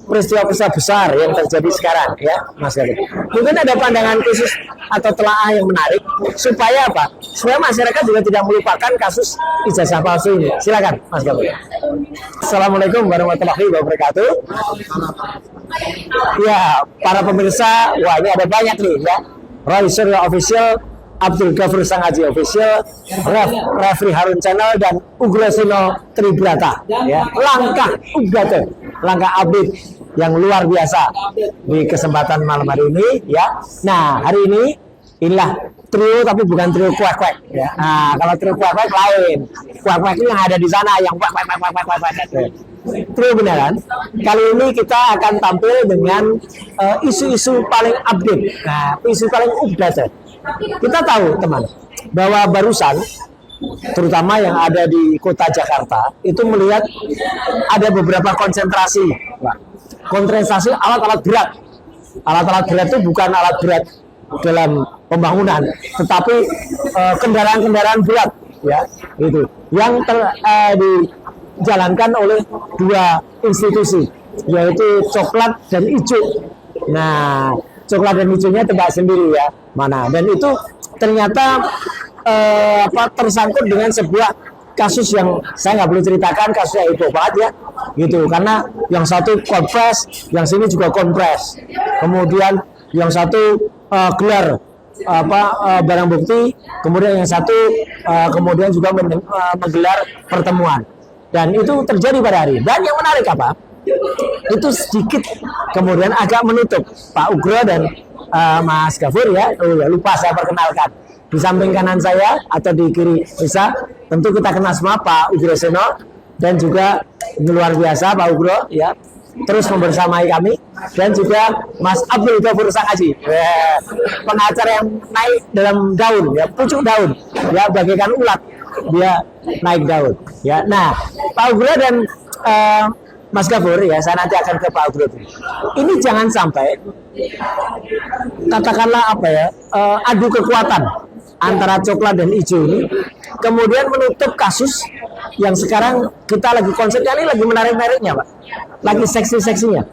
peristiwa-peristiwa besar yang terjadi sekarang ya Mas Gafur. Mungkin ada pandangan khusus atau telaah yang menarik supaya apa? Supaya masyarakat juga tidak melupakan kasus ijazah palsu ini. Silakan Mas Gafur. Assalamualaikum warahmatullahi wabarakatuh. Ya, para pemirsa, wah ini ada banyak nih ya. Roy Suryo Official, Abdul Ghafur Sangaji Official, Refri Harun Channel, dan Ugraseno Tribrata ya. Langkah update, langkah update yang luar biasa di kesempatan malam hari ini ya. Nah, hari ini inilah trio, tapi bukan trio kuek-kuek ya. Nah, kalau trio kuek-kuek lain. Kuek-kuek ini yang ada di sana yang kuek. Trio beneran. Kali ini kita akan tampil dengan isu-isu paling update. Nah, isu paling update. Kita tahu teman bahwa barusan terutama yang ada di kota Jakarta itu melihat ada beberapa konsentrasi alat-alat berat. Alat-alat berat itu bukan alat berat dalam pembangunan, tetapi kendaraan-kendaraan berat ya itu yang dijalankan oleh dua institusi, yaitu Coklat dan Ijo. Nah, Coklat dan Ijonya tebak sendiri ya mana, dan itu ternyata tersangkut dengan sebuah kasus yang saya nggak perlu ceritakan, kasusnya heboh banget ya gitu, karena yang satu kompres, yang sini juga kompres, kemudian yang satu gelar barang bukti, kemudian yang satu kemudian juga menggelar pertemuan, dan itu terjadi pada hari. Dan yang menarik apa? Itu sedikit kemudian agak menutup Pak Ugro dan Mas Ghafur ya. Lupa saya perkenalkan. Di samping kanan saya atau di kiri bisa, tentu kita kenal semua Pak Ugraseno, dan juga luar biasa Pak Ugro ya, terus membersamai kami, dan juga Mas Abdul Ghafur Sangaji, pengacara yang naik dalam daun ya, pucuk daun ya, bagaikan ulat dia naik daun ya. Nah, Pak Ugro dan Mas Ghafur ya, saya nanti akan ke Pak Ugro. Ini jangan sampai katakanlah adu kekuatan antara Coklat dan Ijo ini kemudian menutup kasus yang sekarang kita lagi konsepnya ini lagi menarik-nariknya Pak, lagi seksi-seksinya.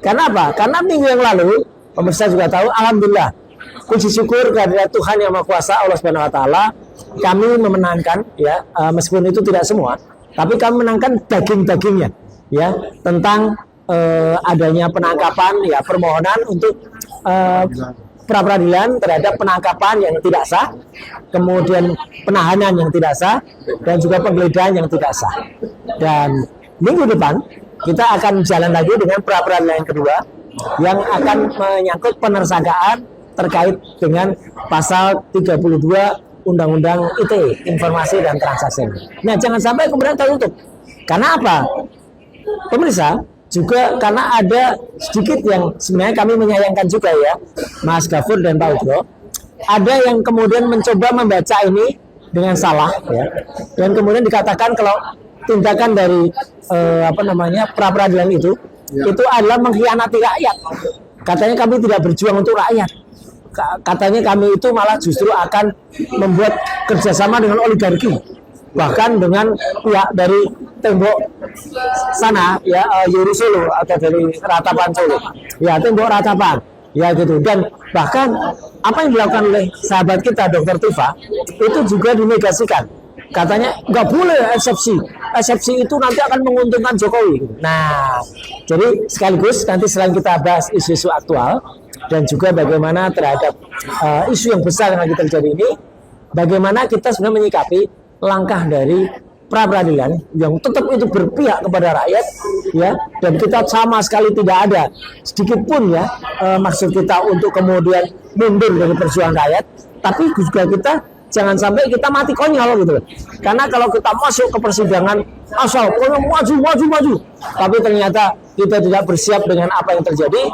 Karena apa? Karena minggu yang lalu pemirsa juga tahu, alhamdulillah, puji syukur kehadirat Tuhan Yang Maha Kuasa Allah Subhanahu Wa Taala, kami memenangkan ya, meskipun itu tidak semua, tapi kami menangkan daging-dagingnya ya, tentang adanya penangkapan ya, permohonan untuk pra-peradilan terhadap penangkapan yang tidak sah, kemudian penahanan yang tidak sah, dan juga penggeledahan yang tidak sah. Dan minggu depan kita akan jalan lagi dengan pra-peradilan yang kedua, yang akan menyangkut penersangkaan terkait dengan pasal 32 Undang-Undang ITE, Informasi dan Transaksi. Nah, jangan sampai kemudian tertutup. Karena apa? Pemirsa, juga karena ada sedikit yang sebenarnya kami menyayangkan juga ya, Mas Ghafur dan Pak Ugro, ada yang kemudian mencoba membaca ini dengan salah ya, dan kemudian dikatakan kalau tindakan dari pra-peradilan itu adalah mengkhianati rakyat. Katanya kami tidak berjuang untuk rakyat, katanya kami itu malah justru akan membuat kerjasama dengan oligarki, bahkan dengan pihak dari tembok sana ya, Yuri Solo atau dari Ratapan Solo ya, tembok Ratapan ya gitu. Dan bahkan apa yang dilakukan oleh sahabat kita Dr. Tifa itu juga dinegasikan, katanya nggak boleh eksepsi itu nanti akan menguntungkan Jokowi. Nah, jadi sekaligus nanti selain kita bahas isu-isu aktual dan juga bagaimana terhadap isu yang besar yang lagi terjadi ini, bagaimana kita sebenarnya menyikapi langkah dari pra-peradilan yang tetap itu berpihak kepada rakyat ya, dan kita sama sekali tidak ada sedikit pun ya maksud kita untuk kemudian mundur dari perjuangan rakyat, tapi juga kita jangan sampai kita mati konyol gitu. Karena kalau kita masuk ke persidangan asal maju, tapi ternyata kita tidak bersiap dengan apa yang terjadi,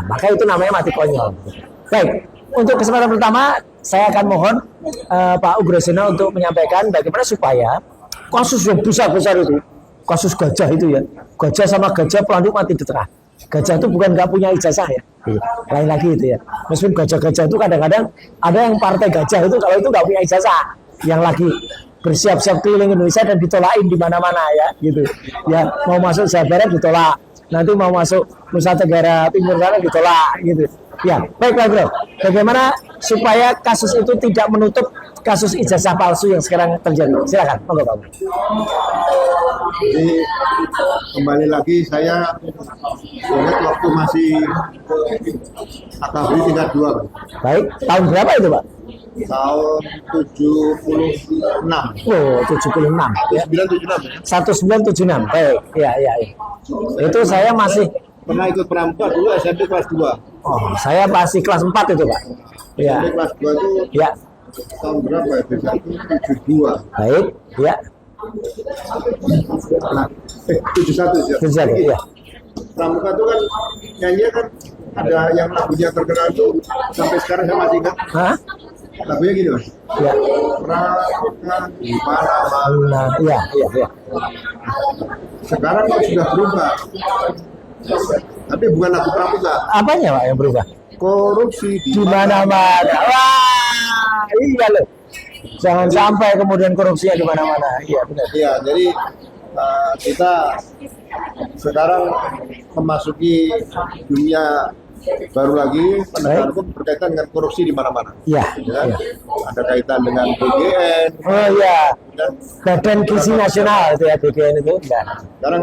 maka itu namanya mati konyol. Baik, untuk kesempatan pertama saya akan mohon Pak Ugraseno untuk menyampaikan bagaimana supaya kasus yang besar-besar itu, kasus gajah itu ya, gajah sama gajah pelanduk mati di tengah. Gajah itu bukan nggak punya ijazah ya, lain lagi itu ya. Meskipun gajah-gajah itu kadang-kadang ada yang partai gajah itu kalau itu nggak punya ijazah, yang lagi bersiap-siap keliling Indonesia dan ditolakin di mana-mana ya, gitu. Ya mau masuk Jawa Barat ditolak, nanti mau masuk Nusa Tenggara Timur sana ditolak gitu. Ya, baiklah bro. Bagaimana supaya kasus itu tidak menutup kasus ijazah palsu yang sekarang terjadi? Silakan, monggo Pak. Jadi kembali lagi saya ingat waktu masih akabri tingkat 2. Baik, tahun berapa itu Pak? Tahun 76. Oh, 76 ya. 1976 ya. 1976. Baik, ya. Itu saya masih Pernah ikut pramuka dulu SMP kelas 2. saya masih kelas 4 itu Pak. Ya. SMP kelas 2 itu Ya. tahun berapa ya? 72. Baik, ya. Nah, 71 ya. Terjadi, ya. Pramuka itu kan nyanyi kan ada yang lagunya terkenal itu sampai sekarang saya masih ingat. Hah? Lagunya gini Mas. Ya. Pramuka di mana-mana. Nah, ya. Sekarang sudah berubah. Tapi bukan lagu pramuka. Apanya Pak yang berubah? Korupsi Di mana-mana. Wah, iya loh. Jangan sampai kemudian korupsinya di mana-mana. Iya, benar. Iya, jadi kita sekarang memasuki dunia baru lagi penegakan hukum berkaitan dengan korupsi di mana-mana. Iya. Ya, ada kaitan dengan BGN. Oh iya. Dan Badan Gizi Nasional itu ya BGN itu. Ya. sekarang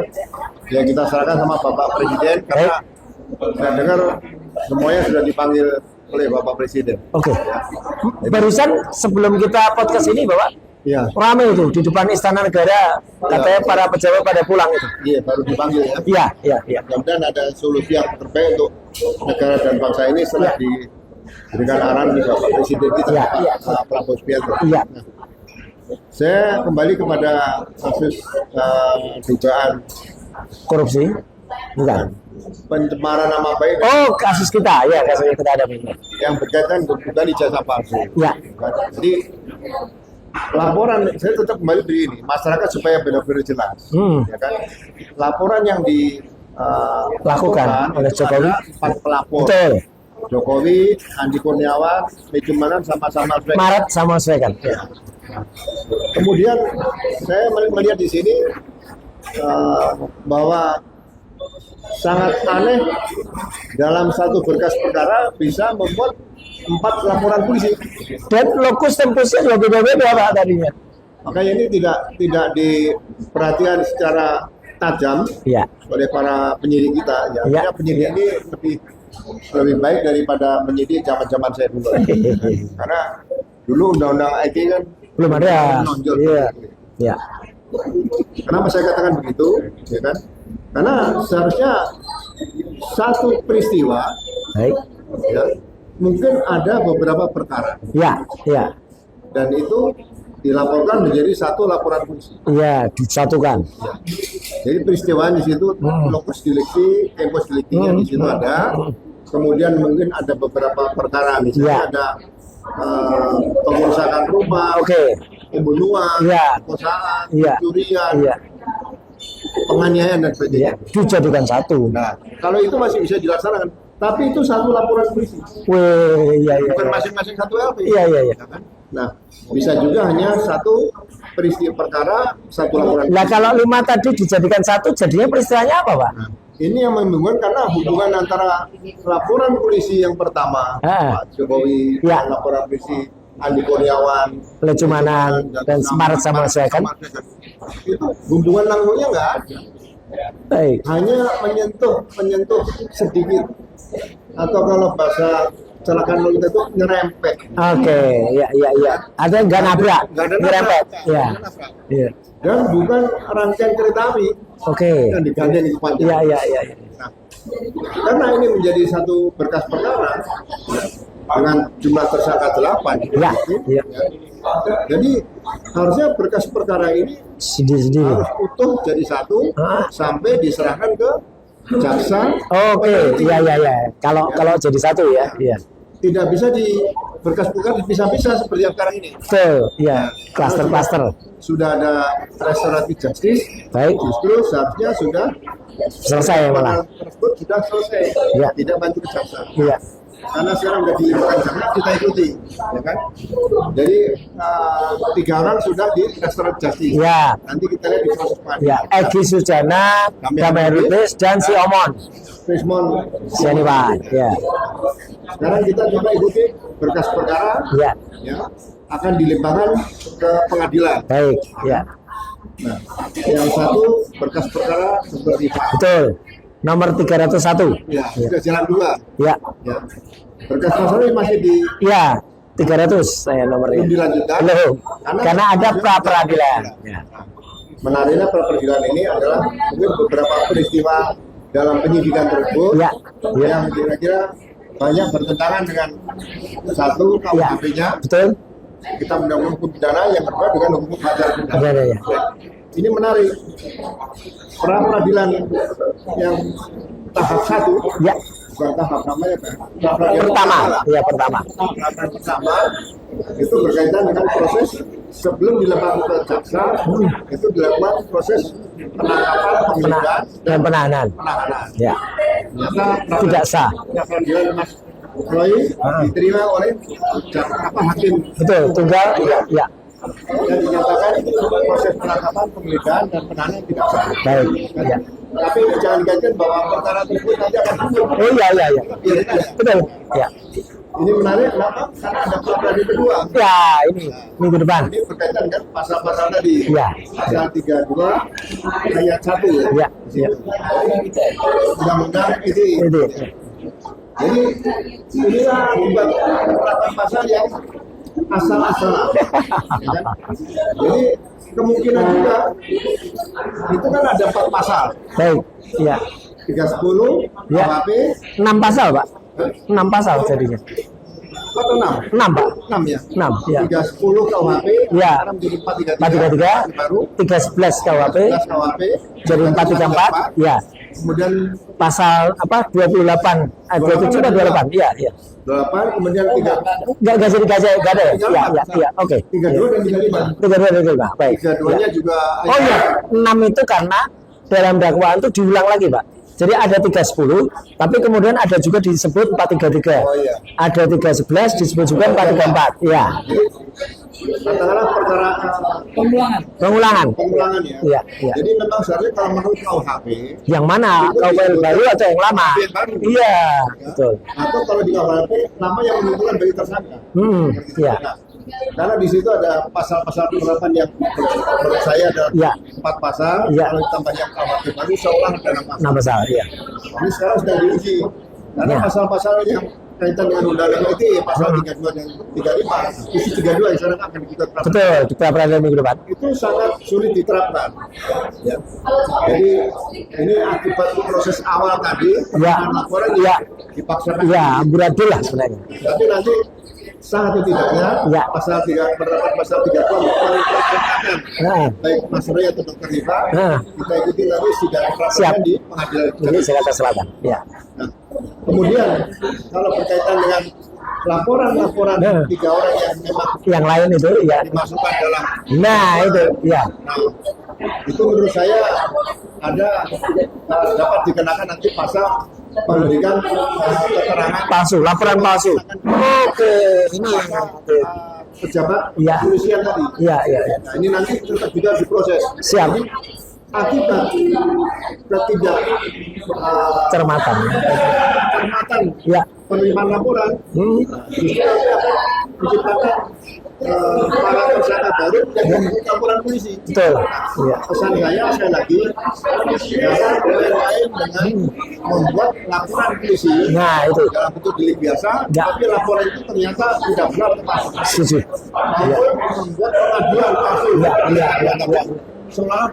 ya kita serahkan sama Bapak Presiden karena saya dengar semuanya sudah dipanggil oleh Bapak Presiden. Oke. Barusan sebelum kita podcast ini Bapak, Iya, ramai itu di depan Istana Negara, katanya para pejabat pada pulang itu. iya baru dipanggil ya. Iya. Mudah-mudahan ada solusi yang terbaik untuk negara dan bangsa ini setelah diberikan arahan di Bapak Presiden kita, Pak Prabowo Subianto. Iya. Nah, saya kembali kepada kasus dugaan Korupsi? Bukan. pencemaran nama baik Oh, kasus kita. Ya, kasus kita ada ini. yang berkaitan dengan ijazah palsu. Ya. Jadi laporan saya tetap kembali di ini masyarakat supaya benar-benar jelas, ya kan? Laporan yang Lakukan oleh Jokowi. ada 4 pelapor. Betul. Jokowi, Andi Kurniawan, Mejumanan sama-sama Swek. Maret sama Swek kan. Ya. Kemudian saya melihat di sini bahwa sangat aneh dalam satu berkas perkara bisa membuat 4 laporan polisi. Dan lokus tempusnya juga beda-beda Pak tadinya. Makanya ini tidak diperhatikan secara tajam Iya. oleh para penyidik kita. Ya, Ya. penyidik ini lebih baik daripada penyidik zaman saya dulu. Karena dulu undang-undang IT kan Belum ada. menonjol. Iya. Ya. Kenapa saya katakan begitu? Ya kan? Karena seharusnya satu peristiwa, Baik. ya, mungkin ada beberapa perkara Ya. dan itu dilaporkan menjadi satu laporan polisi. Iya, disatukan. Ya. Jadi peristiwa di situ lokus delikti, tempus deliktinya di situ ada. Kemudian mungkin ada beberapa perkara, misalnya Ya. ada pengerusakan rumah, Oke. pembunuhan, Ya. perkosaan, Ya. pencurian, Iya. penganiayaan dan Ya, sebagainya. dijadikan satu. Nah, kalau itu masih bisa dilaksanakan, tapi itu satu laporan polisi, Wih, iya. bukan masing-masing satu LP. Iya. Ya kan? Nah, bisa juga hanya satu peristiwa perkara, satu laporan. Nah, kalau 5 tadi dijadikan satu, jadinya peristiwanya apa, Pak? Nah, ini yang membingungkan karena hubungan antara laporan polisi yang pertama, Pak Jokowi, Ya. laporan polisi Andi Kurniawan, Lecumanan dan Maret sama Swek kan? itu hubungan langsungnya nggak ada. Baik. Hanya menyentuh sedikit, atau kalau bahasa celakaan lalu lintas itu nyerempet. Oke, iya. Ada nggak nabrak, Nggak ada nyerempet. nabrak. Iya. Nggak ada nabrak. Iya. Dan bukan rangkaian kereta api Oke. yang digandeng itu panjang. Iya. Nah, karena ini menjadi satu berkas perkara dengan jumlah tersangka 8, Iya. jadi harusnya berkas perkara ini Sendiri-sendiri. harus utuh jadi satu sampai diserahkan ke jaksa. Oke, iya. Kalau jadi satu ya, iya. Tidak bisa di berkas perkara bisa-bisa seperti yang sekarang ini. Betul, iya. Cluster. Sudah ada restoratif justice, Baik. justru seharusnya sudah Selesai malah. tersebut sudah selesai, Ya. tidak bantu ke jaksa. Iya. karena sekarang udah dilimpahkan zaman kita ikuti, ya kan? Jadi 3 orang sudah di restoran justice. Ya. Nanti kita lihat di proses pengadilan. Ya, Egy Sujana, Damai Ritis, dan si Omon Prismon Sianiwan. Ya. Sekarang kita coba ikuti berkas perkara, Ya. ya, akan dilimpahkan ke pengadilan. Baik. Ya. Nah, yang satu berkas perkara seperti Pak. Betul. Nomor 301. Ya, sudah jalan 2. Ya. Ya. Berkas masalahnya masih di Ya. 300 saya nomornya. belum dilanjutkan. Belum. Karena ada pra peradilan. Ya. Menariknya pra peradilan ini adalah mungkin beberapa peristiwa dalam penyidikan tersebut Ya. Ya. yang kira-kira banyak bertentangan dengan satu Ya. KUHP-nya. Betul. Kita mendahului hukum pidana, yang kedua dengan hukum acara pidana. Ya, ya, ya. Ini menarik. Pra peradilan yang tahap 1, Ya. bukan tahap namanya Pak. Pra peradilan Pertama. Ya, pertama. Pra pertama itu berkaitan dengan proses sebelum dilakukan ke jaksa, itu dilakukan proses penangkapan, penggeledahan, Dan penahanan. penahanan. Ya. Ternyata Tidak sah. pra peradilan Mas Roy diterima oleh hakim Betul. Tunggal. Ya. Ya. dan dinyatakan proses penangkapan, penggeledahan dan penahanan tidak sah. Baik. Ya. Tapi jangan dikaitkan bahwa perkara tersebut nanti akan tutup. Oh iya, iya, iya. Biarin aja. Betul. Ya. Ini menarik kenapa? Karena ada pra peradilan kedua. Ya, ini minggu depan. Ini berkaitan kan pasal-pasal tadi. Ya. Pasal 32 ayat 1 ya. Ya. Ya. Undang-undang ini. Itu. Jadi inilah membuat penerapan pasal yang asal-asalan. Ya kan? Jadi kemungkinan juga itu kan ada 4 pasal. Baik. Ya. 310 Ya. KUHP 6 pasal, Pak. 6 pasal jadinya. atau 6? 6, Pak. 6 ya. 6. Ya. 310 KUHP Ya. sekarang menjadi 433, 433 baru 311 KUHP 11 KUHP jadi 434. Ya. kemudian Pasal apa? 28, 27 atau 28? Iya, iya. 8 kemudian 3 Enggak ada ya? Iya, iya, iya. Oke. 32 dan 35. 32. Baik. 32-nya juga Oh iya, 6 itu karena dalam dakwaan itu diulang lagi, Pak. Jadi ada 310, tapi kemudian ada juga disebut 433. Oh iya. Ada 311 disebut juga 434. Iya. katakanlah perkara Pengulangan. pengulangan ya. Iya, iya. Jadi memang seharusnya kalau menurut KUHP Yang mana? Itu KUHP disebut baru atau yang lama? KUHP yang baru. Iya, betul. atau kalau di KUHP nama yang menentukan bagi tersangka. Iya. Karena di situ ada pasal-pasal penerapan yang menurut saya ada Iya. 4 pasal. Iya. Kalau ditambah yang KUHP baru seolah ada 6 pasal. 6 pasal, iya. Ini sekarang sedang diuji. Karena Ya. pasal-pasal yang kaitan dengan undang-undang ITE pasal 32 dan 35, isi 32 yang sekarang akan kita terapkan. Betul, kita peradilan minggu depan. Itu sangat sulit diterapkan. Ya. Jadi ini akibat proses awal tadi, Ya. laporan Ya. dipaksakan. Iya, amburadul lah sebenarnya. Tapi nanti sah atau tidaknya Ya. pasal 3 penerapan pasal 30 mengatakan Nah, baik Mas Roy atau Dr. Rifa, Nah. kita ikuti nanti sidang Siap. pra di pengadilan. ini Jakarta Selatan. Ya. Nah, kemudian kalau berkaitan dengan laporan-laporan Nah. 3 orang yang memang Yang lain itu ya. dimasukkan dalam, Nah, itu ya. nah, itu menurut saya ada dapat dikenakan nanti pasal memberikan keterangan Palsu, laporan palsu. Oke, ini. Oke. pejabat Iya. kepolisian tadi. Iya, iya, iya. Nah, ini nanti tetap juga diproses. Siap. Akibat ketidak Cermatan. cermatan Ya. penerimaan laporan, justru akan menciptakan para tersangka baru yang membuat laporan polisi. Betul. Iya. Pesan saya sekali lagi, jangan main-main dengan membuat laporan polisi Nah, itu. dalam bentuk delik biasa, Ya. tapi laporan itu ternyata tidak benar tepat. Setuju. Maupun membuat pengaduan palsu. Iya, iya, iya, iya. Seolah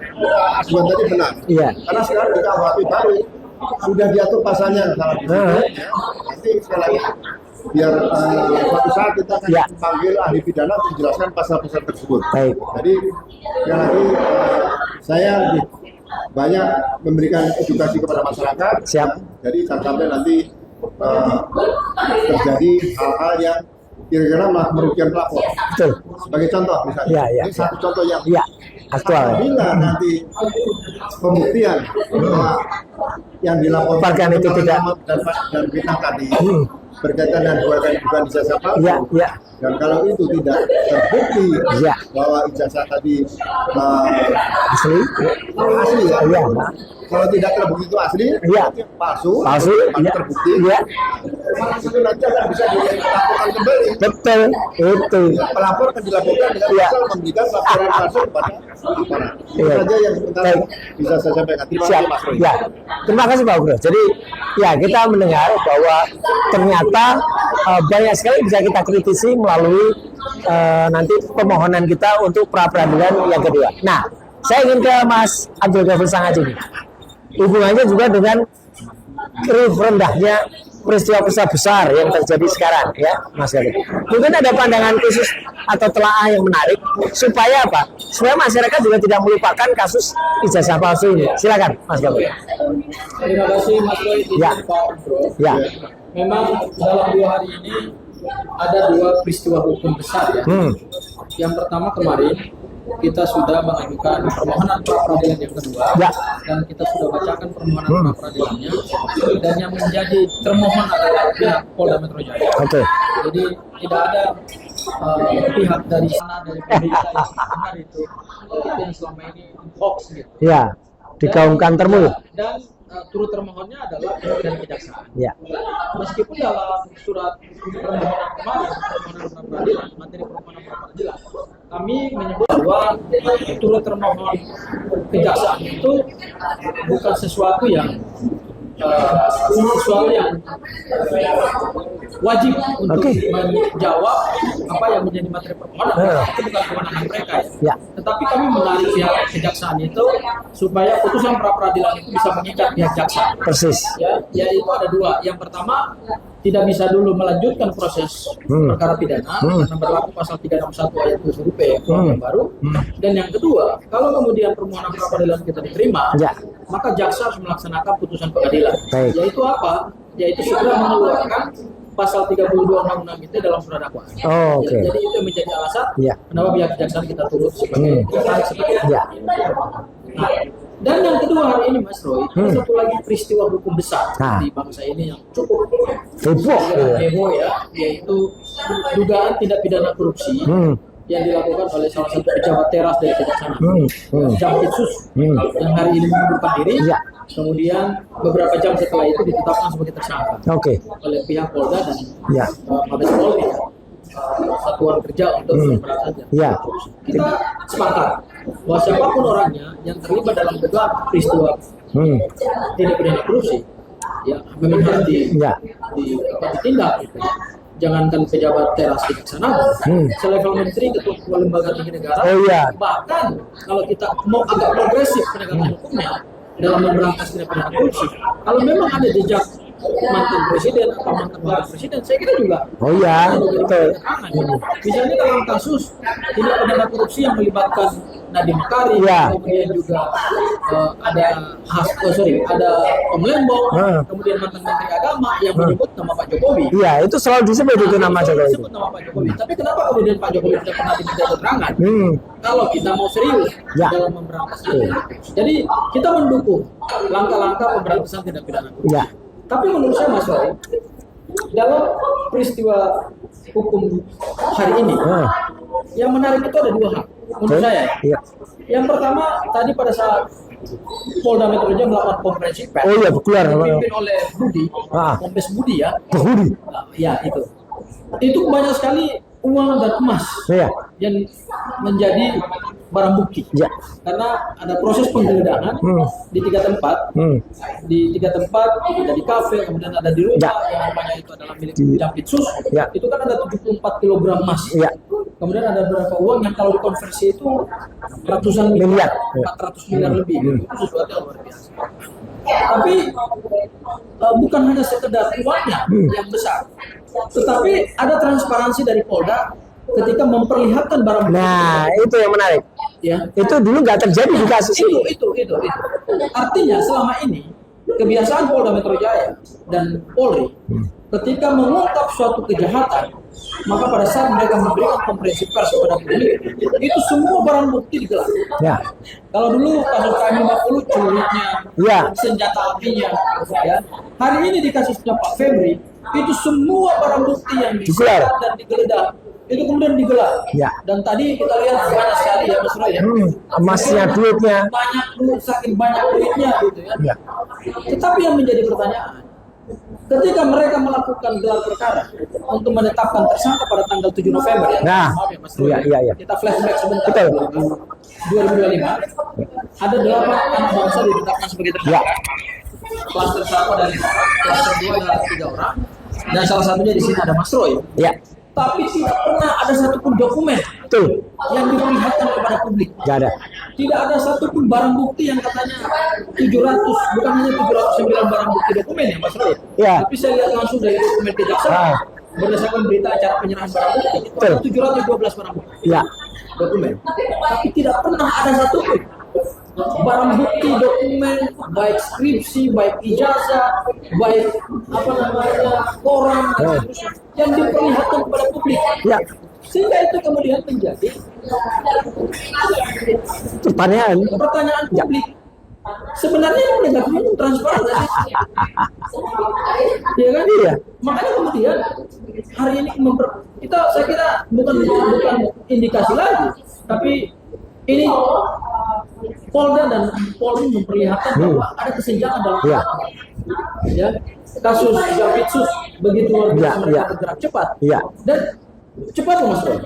aduan tadi benar. Iya. Karena sekarang di KUHP baru sudah diatur pasalnya salah di situ. Nah. Ya. Nanti sekali lagi biar suatu saat kita akan Ya. panggil ahli pidana untuk menjelaskan pasal-pasal tersebut. Baik. Jadi sekali lagi saya lebih banyak memberikan edukasi kepada masyarakat. Siap. Ya. Jadi jangan sampai nanti terjadi hal-hal yang kira-kira malah merugikan pelapor. Betul. Sebagai contoh misalnya, Ya, ya, ini satu contoh yang Iya. Aktual. apabila nanti pembuktian bahwa yang Laporkan dilaporkan itu tidak. dan fitnah tadi Hmm. berkaitan dengan bukan ijazah palsu. Ya, ya. Dan kalau itu tidak terbukti Ya. bahwa ijazah tadi Asli. asli ya. Iya. Kalau tidak terbukti itu asli, Iya. palsu, Palsu. mana Ya. terbukti, Ya. itu nanti akan bisa dilaporkan kembali. Betul. Itu. Pelapor akan dilaporkan dengan Iya. pasal memberikan laporan palsu kepada aparat. Itu Iya. saja yang sementara Baik. bisa saya sampaikan. Terima Siap. kasih Mas Roy. Ya. Terima kasih Pak Ugro. Jadi ya kita mendengar bahwa ternyata banyak sekali bisa kita kritisi melalui nanti permohonan kita untuk pra peradilan yang kedua. Nah, saya ingin ke Mas Abdul Ghafur Sangaji ini. Hubungannya juga dengan rendahnya peristiwa-peristiwa besar yang terjadi sekarang, ya, Mas Ghafur. Mungkin ada pandangan khusus atau telaah yang menarik supaya apa? Supaya masyarakat juga tidak melupakan kasus ijazah palsu ini. Silakan, Mas Ghafur. Terima kasih Mas Roy, Ya. Pak Bro. Ya. Memang dalam 2 hari ini ada 2 peristiwa hukum besar ya. Yang pertama kemarin kita sudah mengajukan permohonan pra peradilan yang kedua Ya. dan kita sudah bacakan permohonan pra peradilannya dan yang menjadi termohon adalah pihak Polda Metro Jaya. Oke. Jadi tidak ada pihak dari sana dari pemerintah yang benar itu yang selama ini hoax gitu. Ya. Digaungkan termulu. Dan turut termohonnya adalah dari kejaksaan. Ya. Meskipun dalam surat permohonan kemarin, permohonan pra peradilan, materi permohonan pra peradilan, kami menyebut bahwa turut termohon kejaksaan itu bukan sesuatu yang wajib untuk menjawab apa yang menjadi materi permohonan. Itu bukan kewenangan mereka ya. Tetapi kami menarik pihak kejaksaan itu supaya putusan pra peradilan itu bisa mengikat pihak jaksa. Persis. Ya, yaitu ada 2. Yang pertama, tidak bisa dulu melanjutkan proses perkara pidana karena berlaku pasal 361 ayat 2 huruf P yang baru. Dan yang kedua, kalau kemudian permohonan pra peradilan kita diterima, maka jaksa harus melaksanakan putusan pengadilan. Yaitu apa? Yaitu segera mengeluarkan pasal 32 undang-undang itu dalam surat dakwaan. Jadi itu yang menjadi alasan kenapa pihak kejaksaan kita turut sebagai seperti itu. Nah, dan yang kedua hari ini Mas Roy, satu lagi peristiwa hukum besar di bangsa ini yang cukup heboh ya, yaitu dugaan tindak pidana korupsi yang dilakukan oleh salah satu pejabat teras dari Kejaksaan Jampitsus yang hari ini mengundurkan diri. Kemudian beberapa jam setelah itu ditetapkan sebagai tersangka oleh pihak Polda dan Mabes Polri, Satuan Kerja untuk Pemberantasan Korupsi. Kita sepakat bahwa siapapun orangnya yang terlibat dalam dugaan peristiwa tindak pidana korupsi, ya memang harus ditindak. Gitu. Jangankan pejabat teras kejaksaan, selevel menteri, ketua lembaga tinggi negara, bahkan kalau kita mau agak progresif penegakan hukumnya dalam memberantas tindak pidana korupsi, kalau memang ada jejak mantan presiden atau mantan wakil presiden, saya kira juga. Betul. Misalnya dalam kasus tindak pidana korupsi yang melibatkan Nadiem Makarim, kemudian juga ada Om Lembong, kemudian mantan Menteri Agama yang menyebut nama Pak Jokowi. Itu selalu disebut itu nama Jokowi. Disebut nama Pak Jokowi. Tapi kenapa kemudian Pak Jokowi tidak pernah diminta keterangan? Kalau kita mau serius dalam memberantas itu. Jadi kita mendukung langkah-langkah pemberantasan tindak pidana korupsi. Tapi menurut saya Mas Roy, dalam peristiwa hukum hari ini, yang menarik itu ada 2 hal menurut saya. Yang pertama, tadi pada saat Polda Metro Jaya melakukan konferensi pers, dipimpin oleh Budi, Kombes Budi ya. Ya itu banyak sekali uang dan emas yang menjadi barang bukti. Karena ada proses penggeledahan di 3 tempat. Di 3 tempat, ada di kafe, kemudian ada di rumah yang namanya itu adalah milik Jampitsus. Itu kan ada 74 kg emas. Kemudian ada beberapa uang yang kalau dikonversi itu ratusan miliar, 400 miliar lebih. Itu sesuatu yang luar biasa. Tapi bukan hanya sekedar uangnya yang besar, tetapi ada transparansi dari Polda ketika memperlihatkan barang bukti. Nah, itu yang menarik. Itu dulu nggak terjadi di kasus ini. Itu. Artinya selama ini kebiasaan Polda Metro Jaya dan Polri ketika mengungkap suatu kejahatan, maka pada saat mereka memberikan konferensi pers kepada publik, itu semua barang bukti digelar. Ya. Kalau dulu kasus KM50 celuritnya, Ya. senjata apinya, ya. Hari ini di kasusnya Pak Febri, itu semua barang bukti yang Digelar. disita dan digeledah itu kemudian digelar. Ya. Dan tadi kita lihat banyak sekali ya Mas Roy ya. Emasnya, duitnya. Banyak duit, saking banyak duitnya gitu ya. Ya. Tetapi yang menjadi pertanyaan, ketika mereka melakukan gelar perkara untuk menetapkan tersangka pada tanggal 7 November ya. Nah, Maaf ya Mas Roy. iya. Kita flashback sebentar. Betul. 2025 ada 8 anak bangsa ditetapkan sebagai tersangka. Ya. Klaster 1 ada 5 orang, klaster 2 ada 3 orang, dan salah satunya di sini ada Mas Roy. Ya. Tapi tidak pernah ada satupun dokumen Betul. yang diperlihatkan kepada publik. Nggak ada. Tidak ada satupun barang bukti yang katanya 700, bukan hanya 709 barang bukti dokumen ya Mas Roy. Ya. Tapi saya lihat langsung dari dokumen kejaksaan berdasarkan berita acara penyerahan barang bukti itu ada 712 barang bukti Ya. dokumen. Tapi tidak pernah ada satupun barang bukti dokumen, baik skripsi, baik ijazah, baik apa namanya koran dan seterusnya, yang diperlihatkan kepada publik. Ya. Sehingga itu kemudian menjadi Pertanyaan. pertanyaan publik. Sebenarnya penegak hukum itu transparan nggak sih? Iya kan? Iya. Makanya kemudian hari ini kita saya kira bukan indikasi lagi, tapi ini Polda dan Polri memperlihatkan bahwa ada kesenjangan dalam Iya. ya kasus Jampitsus begitu luar biasa Iya, mereka iya. bergerak cepat Iya. dan cepat Mas Roy.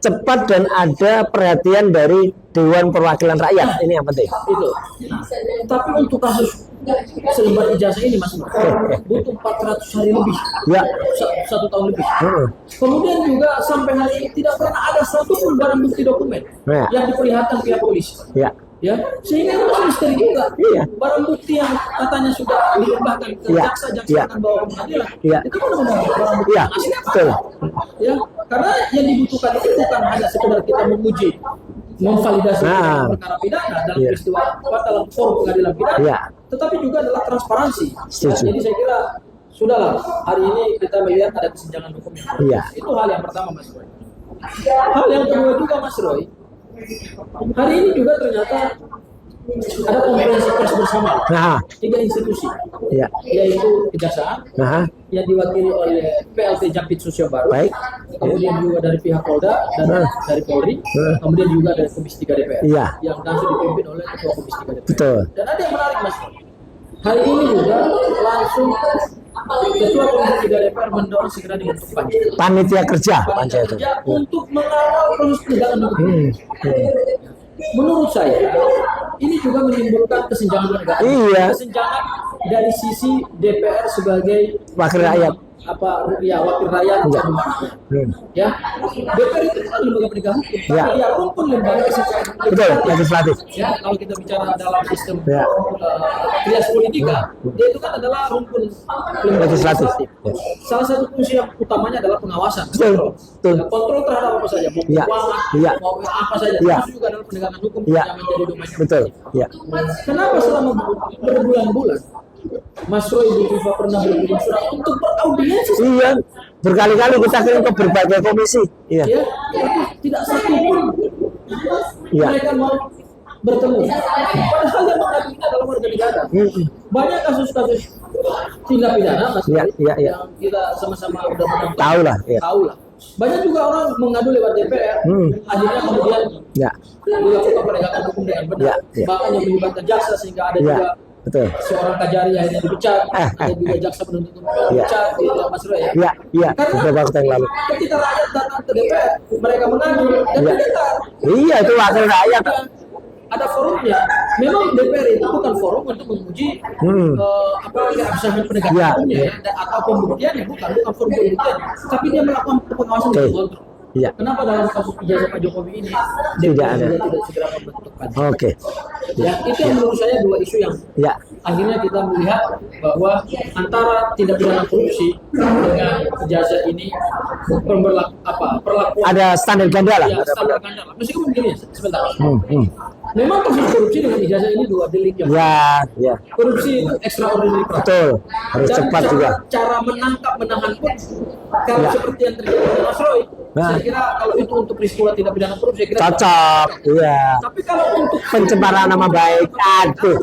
Cepat dan ada perhatian dari Dewan Perwakilan Rakyat. Ini yang penting. Itu. Nah, tapi untuk kasus selembar ijazah ini Mas Roy, butuh 400 hari lebih. Ya. 1 tahun lebih. Hmm. Kemudian juga sampai hari ini tidak pernah ada satupun barang bukti dokumen Ya. yang diperlihatkan pihak polisi. Ya. Ya, sehingga itu masih misteri juga. Iya. Barang bukti yang katanya sudah dilimpahkan ke Iya. jaksa Iya. akan bawa ke pengadilan. Iya. Itu kan barang bukti Iya. asli apa? Betul. Ya, karena yang dibutuhkan itu bukan hanya sekedar kita menguji, memvalidasi Nah. perkara pidana dalam Iya. peristiwa dalam forum pengadilan pidana, Iya. tetapi juga adalah transparansi. Setuju. Jadi saya kira sudahlah hari ini kita melihat ada kesenjangan hukum yang ada. Iya. Itu hal yang pertama Mas Roy. Hal yang kedua juga Mas Roy, hari ini juga ternyata ada konferensi pers bersama Nah. 3 institusi, Ya. yaitu Kejaksaan Nah. yang diwakili oleh PLT Jampitsus yang baru, Baik. kemudian juga dari pihak Polda dan dari Polri, kemudian juga dari Komisi 3 DPR Iya. yang langsung dipimpin oleh Ketua Komisi 3 DPR. Betul. Dan ada yang menarik Mas, hari ini juga langsung Ketua Komisi 3 DPR mendorong segera dibentuk Panitia kerja. panitia kerja untuk mengawal proses penegakan hukum. Menurut saya ini juga menimbulkan kesenjangan penegakan. Iya. Kesenjangan dari sisi DPR sebagai Wakil rakyat. wakil rakyat Iya. ya. DPR itu kan lembaga penegak hukum, Iya. tapi dia rumpun lembaga secara Betul. Legislatif. ya. Kalau kita bicara dalam sistem Ya. trias politika, dia itu kan adalah rumpun lembaga Legislatif. Ya. Salah satu fungsi yang utamanya adalah pengawasan, Betul. kontrol. Betul. Ya, kontrol terhadap apa saja, mau Iya. keuangan, Iya. mau apa saja, Iya. termasuk juga adalah penegakan hukum Iya. yang menjadi domainnya. Betul. Ya. Kenapa selama berbulan-bulan Mas Roy Bu Viva pernah berkirim surat untuk beraudiensi? Iya. Berkali-kali kita kirim ke berbagai komisi. Iya. Ya, tapi tidak satu pun Iya. mereka mau bertemu. Padahal yang mengadu kita adalah warga negara. Banyak kasus-kasus tindak pidana Mas Iya, Roy, iya, iya. yang kita sama-sama udah menonton. Tahu lah. Iya. Tahu lah. Banyak juga orang mengadu lewat DPR, akhirnya kemudian Ya. dilakukan penegakan hukum dengan benar. Ya, ya. Bahkan yang melibatkan jaksa sehingga ada Ya. juga Betul. seorang Kajari akhirnya dipecat, ada juga jaksa penuntut umum Ya. dipecat, gitu ya Mas Roy ya. Iya. Iya. Karena Beberapa waktu yang lalu. ketika rakyat datang ke DPR, mereka mengadu dan Ya. didengar. Iya, itu wakil rakyat. Ada forumnya. Memang DPR itu bukan forum untuk menguji keabsahan penegakan Ya, hukumnya ya. ya, atau pembuktiannya, bukan forum pembuktian. Tapi dia melakukan pengawasan dan Oke. kontrol. Iya. Kenapa dalam kasus ijazah Pak Jokowi ini Tidak DPR ada. juga tidak segera membentukkan? Oke. Ya, itu yang menurut saya dua isu yang Ya. akhirnya kita melihat bahwa antara tindak pidana korupsi dengan ijazah ini perlakuan Ada standar ganda lah. ya, standar ganda lah. Meskipun begini sebentar. Memang kasus korupsi dengan ijazah ini dua delik yang Ya, korupsi itu extraordinary crime. betul. Harus Dan cepat cara, juga. cara menahan pun kalau Ya. seperti yang terjadi dengan Mas Roy, Nah. saya kira kalau itu untuk peristiwa tidak pidana korupsi, saya kira Cocok, iya. tapi kalau untuk Pencemaran nama baik, aduh.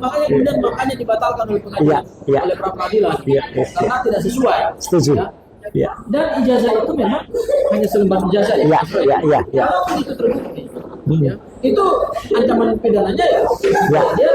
makanya kemudian makanya dibatalkan oleh pengadilan, Iya. oleh pra peradilan, Iya. karena tidak sesuai. Setuju. Ya. Ya, Dan ijazah itu memang hanya selembar ijazah ya. Iya, Mas Roy. iya, iya, iya. Kalau itu terbukti, ya, itu ancaman pidananya ya, Ya. dia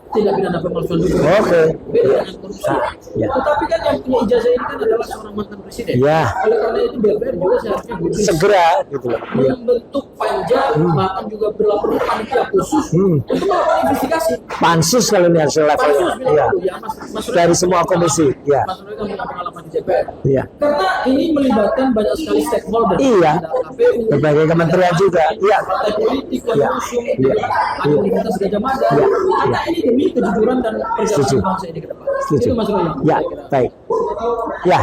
tidak pidana pemalsuan dokumen. Oke. Beda dengan korupsi. Ya. Tetapi kan yang punya ijazah ini kan adalah seorang mantan presiden. Ya. Oleh karena itu DPR juga seharusnya gubris segera gitu loh. Iya. membentuk panja, bahkan juga berlaku panitia khusus untuk melakukan investigasi. Pansus kalau ini harus levelnya. Pansus bila Iya. perlu, ya, Mas Roy Dari kan semua punya komisi, ya. Mas Roy kan punya pengalaman di DPR. Iya. Karena ini melibatkan banyak sekali stakeholder. Iya. Ada KPU, Berbagai kementerian ada juga. Iya. partai politik, Iya. pengusung, Iya. ada Universitas Gajah Mada. Iya. Karena ini demi kejujuran dan perjalanan Setuju. bangsa ini ke depan. Setuju. Itu Mas Roy yang Ya, saya kira. baik. Ya.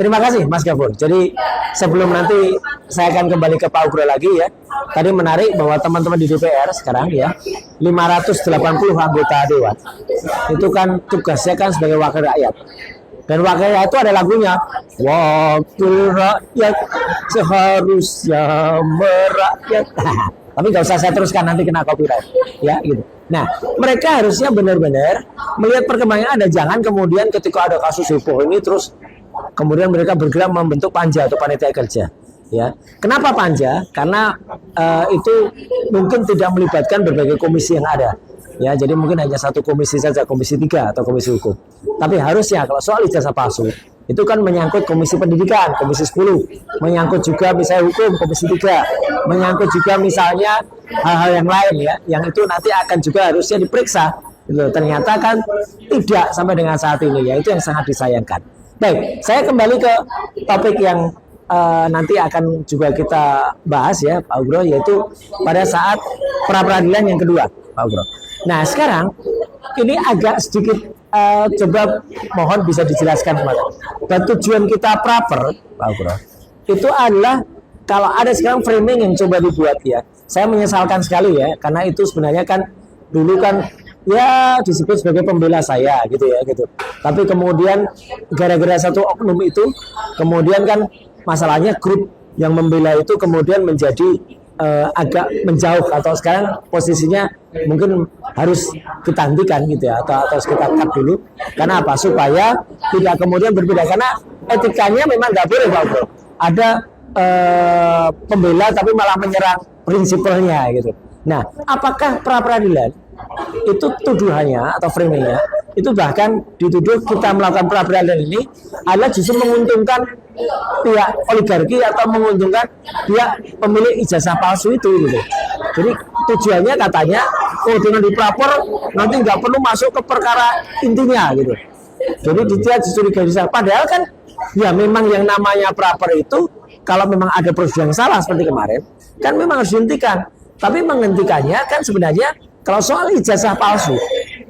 Terima kasih Mas Gafur. Jadi sebelum nanti saya akan kembali ke Pak Ugro lagi ya. Tadi menarik bahwa teman-teman di DPR sekarang ya 580 anggota dewan. Itu kan tugasnya kan sebagai wakil rakyat. Dan wakil rakyat itu ada lagunya. Wakil rakyat seharusnya merakyat. Tapi nggak usah saya teruskan, nanti kena copyright. Ya gitu. Nah, mereka harusnya benar-benar melihat perkembangan ada. Jangan kemudian ketika ada kasus heboh ini terus kemudian mereka bergerak membentuk panja atau panitia kerja. Ya, kenapa panja? Karena itu mungkin tidak melibatkan berbagai komisi yang ada. Ya, jadi mungkin hanya satu komisi saja, komisi 3 atau komisi hukum. Tapi harusnya kalau soal ijazah palsu itu kan menyangkut komisi pendidikan, komisi 10, menyangkut juga misalnya hukum, komisi 3, menyangkut juga misalnya hal-hal yang lain ya, yang itu nanti akan juga harusnya diperiksa. Gitu. Ternyata kan tidak sampai dengan saat ini ya, itu yang sangat disayangkan. Baik, saya kembali ke topik yang nanti akan juga kita bahas ya Pak Ugro, yaitu pada saat pra peradilan yang kedua Pak Ugro. Nah sekarang ini agak sedikit coba mohon bisa dijelaskan kemarin. Dan tujuan kita praper Pak Ugro itu adalah kalau ada sekarang framing yang coba dibuat ya, saya menyesalkan sekali ya, karena itu sebenarnya kan dulu kan ya disebut sebagai pembela saya gitu ya gitu. Tapi kemudian gara-gara satu oknum itu kemudian kan masalahnya grup yang membela itu kemudian menjadi agak menjauh atau sekarang posisinya mungkin harus kita hentikan gitu ya atau kita cut dulu. Karena apa? Supaya tidak kemudian berbeda, karena etikanya memang nggak boleh Pak Bro. Ada pembela tapi malah menyerang prinsipalnya gitu. Nah, apakah pra peradilan itu tuduhannya atau framingnya itu bahkan dituduh kita melakukan pra peradilan ini adalah justru menguntungkan pihak oligarki atau menguntungkan pihak pemilik ijazah palsu itu gitu. Jadi tujuannya katanya dengan dipelapor nanti nggak perlu masuk ke perkara intinya gitu. Jadi dia justru digariskan. Padahal kan ya memang yang namanya praper itu kalau memang ada prosedur yang salah seperti kemarin kan memang harus dihentikan. Tapi menghentikannya kan sebenarnya kalau soal ijazah palsu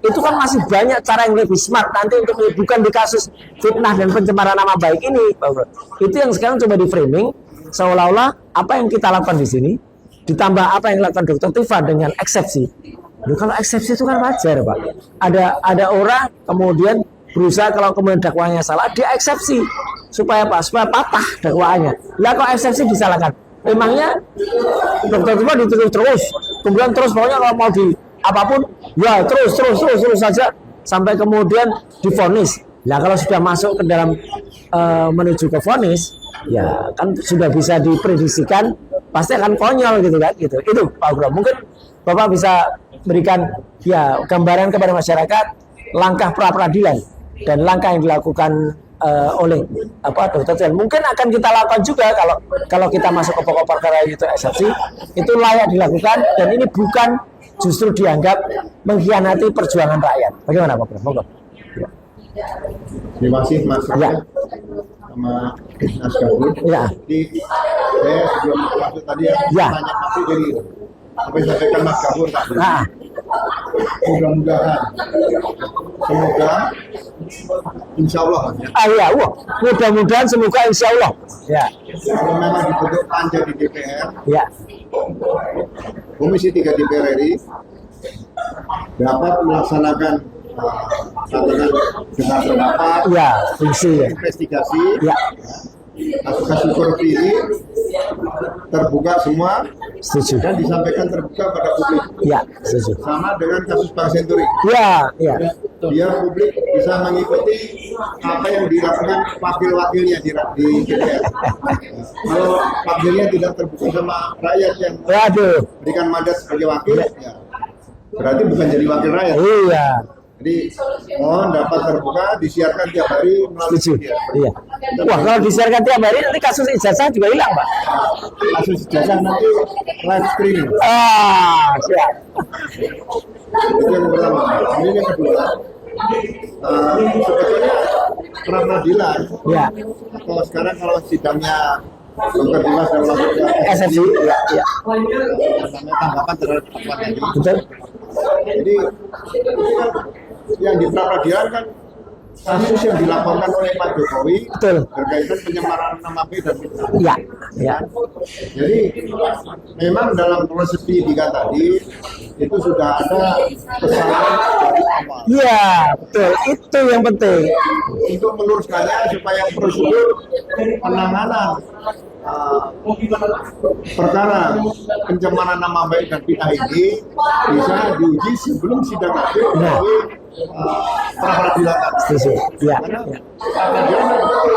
itu kan masih banyak cara yang lebih smart nanti untuk bukan di kasus fitnah dan pencemaran nama baik ini, Pak Bro. Itu yang sekarang coba di framing seolah-olah apa yang kita lakukan di sini ditambah apa yang dilakukan Dr. Tifa dengan eksepsi. Loh, kalau eksepsi itu kan wajar, Pak. Ada orang kemudian berusaha kalau kemudian dakwaannya salah dia eksepsi supaya apa? Supaya patah dakwaannya. Lah kok eksepsi disalahkan? Memangnya Dr. Tifa dituduh terus, kemudian terus pokoknya kalau mau di apapun ya terus saja sampai kemudian divonis. Nah kalau sudah masuk ke dalam menuju ke vonis ya kan sudah bisa diprediksikan pasti akan konyol gitu kan gitu. Itu Pak Bro, mungkin Bapak bisa berikan ya gambaran kepada masyarakat langkah pra peradilan dan langkah yang dilakukan oleh Dr. Tifa. Mungkin akan kita lakukan juga kalau kita masuk ke pokok perkara itu eksepsi itu layak dilakukan dan ini bukan justru dianggap mengkhianati perjuangan rakyat. Bagaimana Pak Bro? Monggo. Ya. Terima kasih Mas Ya. sama Mas Gafur. Ya. Jadi saya sebelum masuk tadi ya, Ya. tanya pasti jadi apa yang disampaikan Mas Gafur tadi. Nah, Mudah-mudahan, semoga, insya Allah ya. ya, mudah-mudahan semoga insya Allah. Ya, Kalau memang dibentuk panja di DPR, ya, Komisi 3 DPR RI dapat melaksanakan katakan dengan pendapat, Ya, fungsi ya. investigasi, Ya, kasus-kasus korupsi ini terbuka semua setuju. dan disampaikan terbuka pada publik. Ya, setuju. Sama dengan kasus Bank Senturi. Ya, ya. Biar publik bisa mengikuti apa yang dilakukan wakil-wakilnya di DPR. Kalau wakilnya tidak terbuka sama rakyat yang Waduh. berikan mandat sebagai wakil, ya, berarti bukan jadi wakil rakyat. Iya, Jadi mohon dapat terbuka, disiarkan tiap hari melalui setuju. media. Iya. Wah, kalau disiarkan tiap hari nanti kasus ijazah juga hilang, Pak. Kasus ijazah nanti live streaming. Ah, siap. Itu yang pertama. Kemudian yang kedua, sebetulnya pra peradilan. Ya, Kalau sekarang kalau sidangnya Dr. Dimas dan langsung ke SFC. Ya, ya. namanya tanggapan terhadap dakwaan tadi. Betul. Jadi yang di pra peradilan kan kasus yang dilaporkan oleh Pak Jokowi Betul. berkaitan penyemaran nama baik dan fitnah. Ya, ya. Jadi memang dalam proses penyidikan tadi itu sudah ada kesalahan dari awal. Iya, betul. Itu yang penting. Untuk meluruskannya supaya prosedur penanganan perkara pencemaran nama baik dan fitnah ini bisa diuji sebelum sidang akhir Nah. melalui pra peradilan. Setuju. Ya, Karena ya. pra-peradilan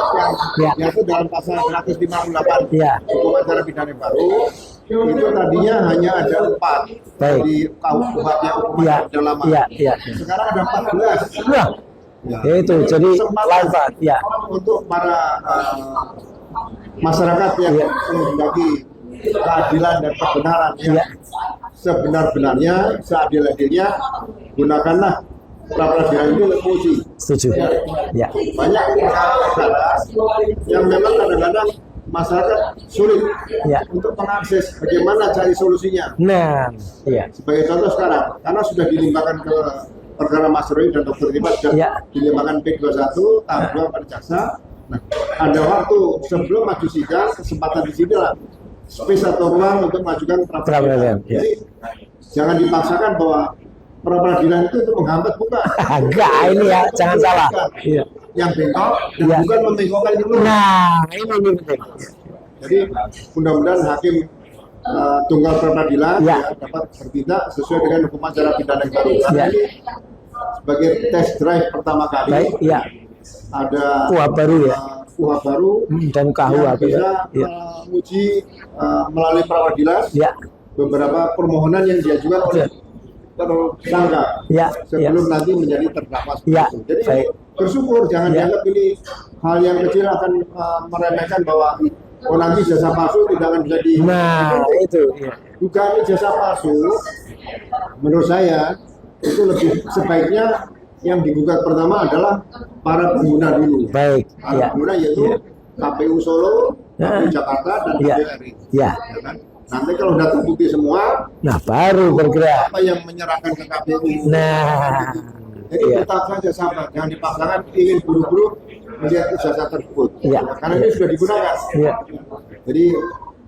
yang Ya. diatur dalam pasal 158 Ya. Hukum Acara Pidana Baru itu tadinya hanya ada 4 Baik. di KUHP Hukum Ya, Acara Pidana Lama. ya, ya. Sekarang ada 14. Nah, Ya. itu jadi lain, Pak. Ya, Untuk para masyarakat yang Ya. menghendaki keadilan dan kebenaran yang Ya. sebenar-benarnya, seadil-adilnya, gunakanlah pra-peradilan itu untuk uji. setuju. Ya, Banyak perkara-perkara yang memang kadang-kadang masyarakat sulit Ya. untuk mengakses bagaimana cari solusinya. nah, ya. Sebagai contoh sekarang, karena sudah dilimpahkan ke perkara Mas Roy dan Dr. Dimas dan Ya. dilimpahkan P21 tahap 2 pada jaksa. Nah, ada waktu sebelum maju sidang, kesempatan di sini lah space atau ruang untuk mengajukan Pra-peradilan, ya. Jadi jangan dipaksakan bahwa pra-peradilan itu untuk menghambat, bukan. Enggak, ini ya, jangan salah. Iya. Yang bengkok dan Ya. bukan membengkokkan itu. Nah, ini penting. Jadi mudah-mudahan hakim tunggal pra-peradilan Ya. ya, dapat bertindak sesuai dengan hukum acara pidana yang baru. Karena Ya. ini sebagai test drive pertama kali Baik, ya. ada Kuhap baru ya. kuhap baru Dan KUHP yang bisa ya. menguji melalui pra-peradilan Ya, beberapa permohonan yang diajukan oleh tersangka ya, ya. sebelum nanti menjadi terdakwa. Ya, Jadi baik. bersyukur, jangan Ya. dianggap ini hal yang kecil akan meremehkan bahwa nanti jasa palsu tidak akan bisa di. Nah, itu. Ya. Dugaan jasa palsu menurut saya itu lebih sebaiknya yang digugat pertama adalah para pengguna dulu. Baik, Para ya. pengguna yaitu Ya. KPU Solo, KPU Jakarta, dan Ya. KPU RI. Ya. Ya kan? Nanti kalau sudah terbukti semua, Nah, baru bergerak. apa yang menyerahkan ke KPU? Nah, Jadi ya. tetap saja sabar, jangan dipaksakan ingin buru-buru melihat ijazah tersebut. Ya. Karena ini sudah digunakan. Ya. Jadi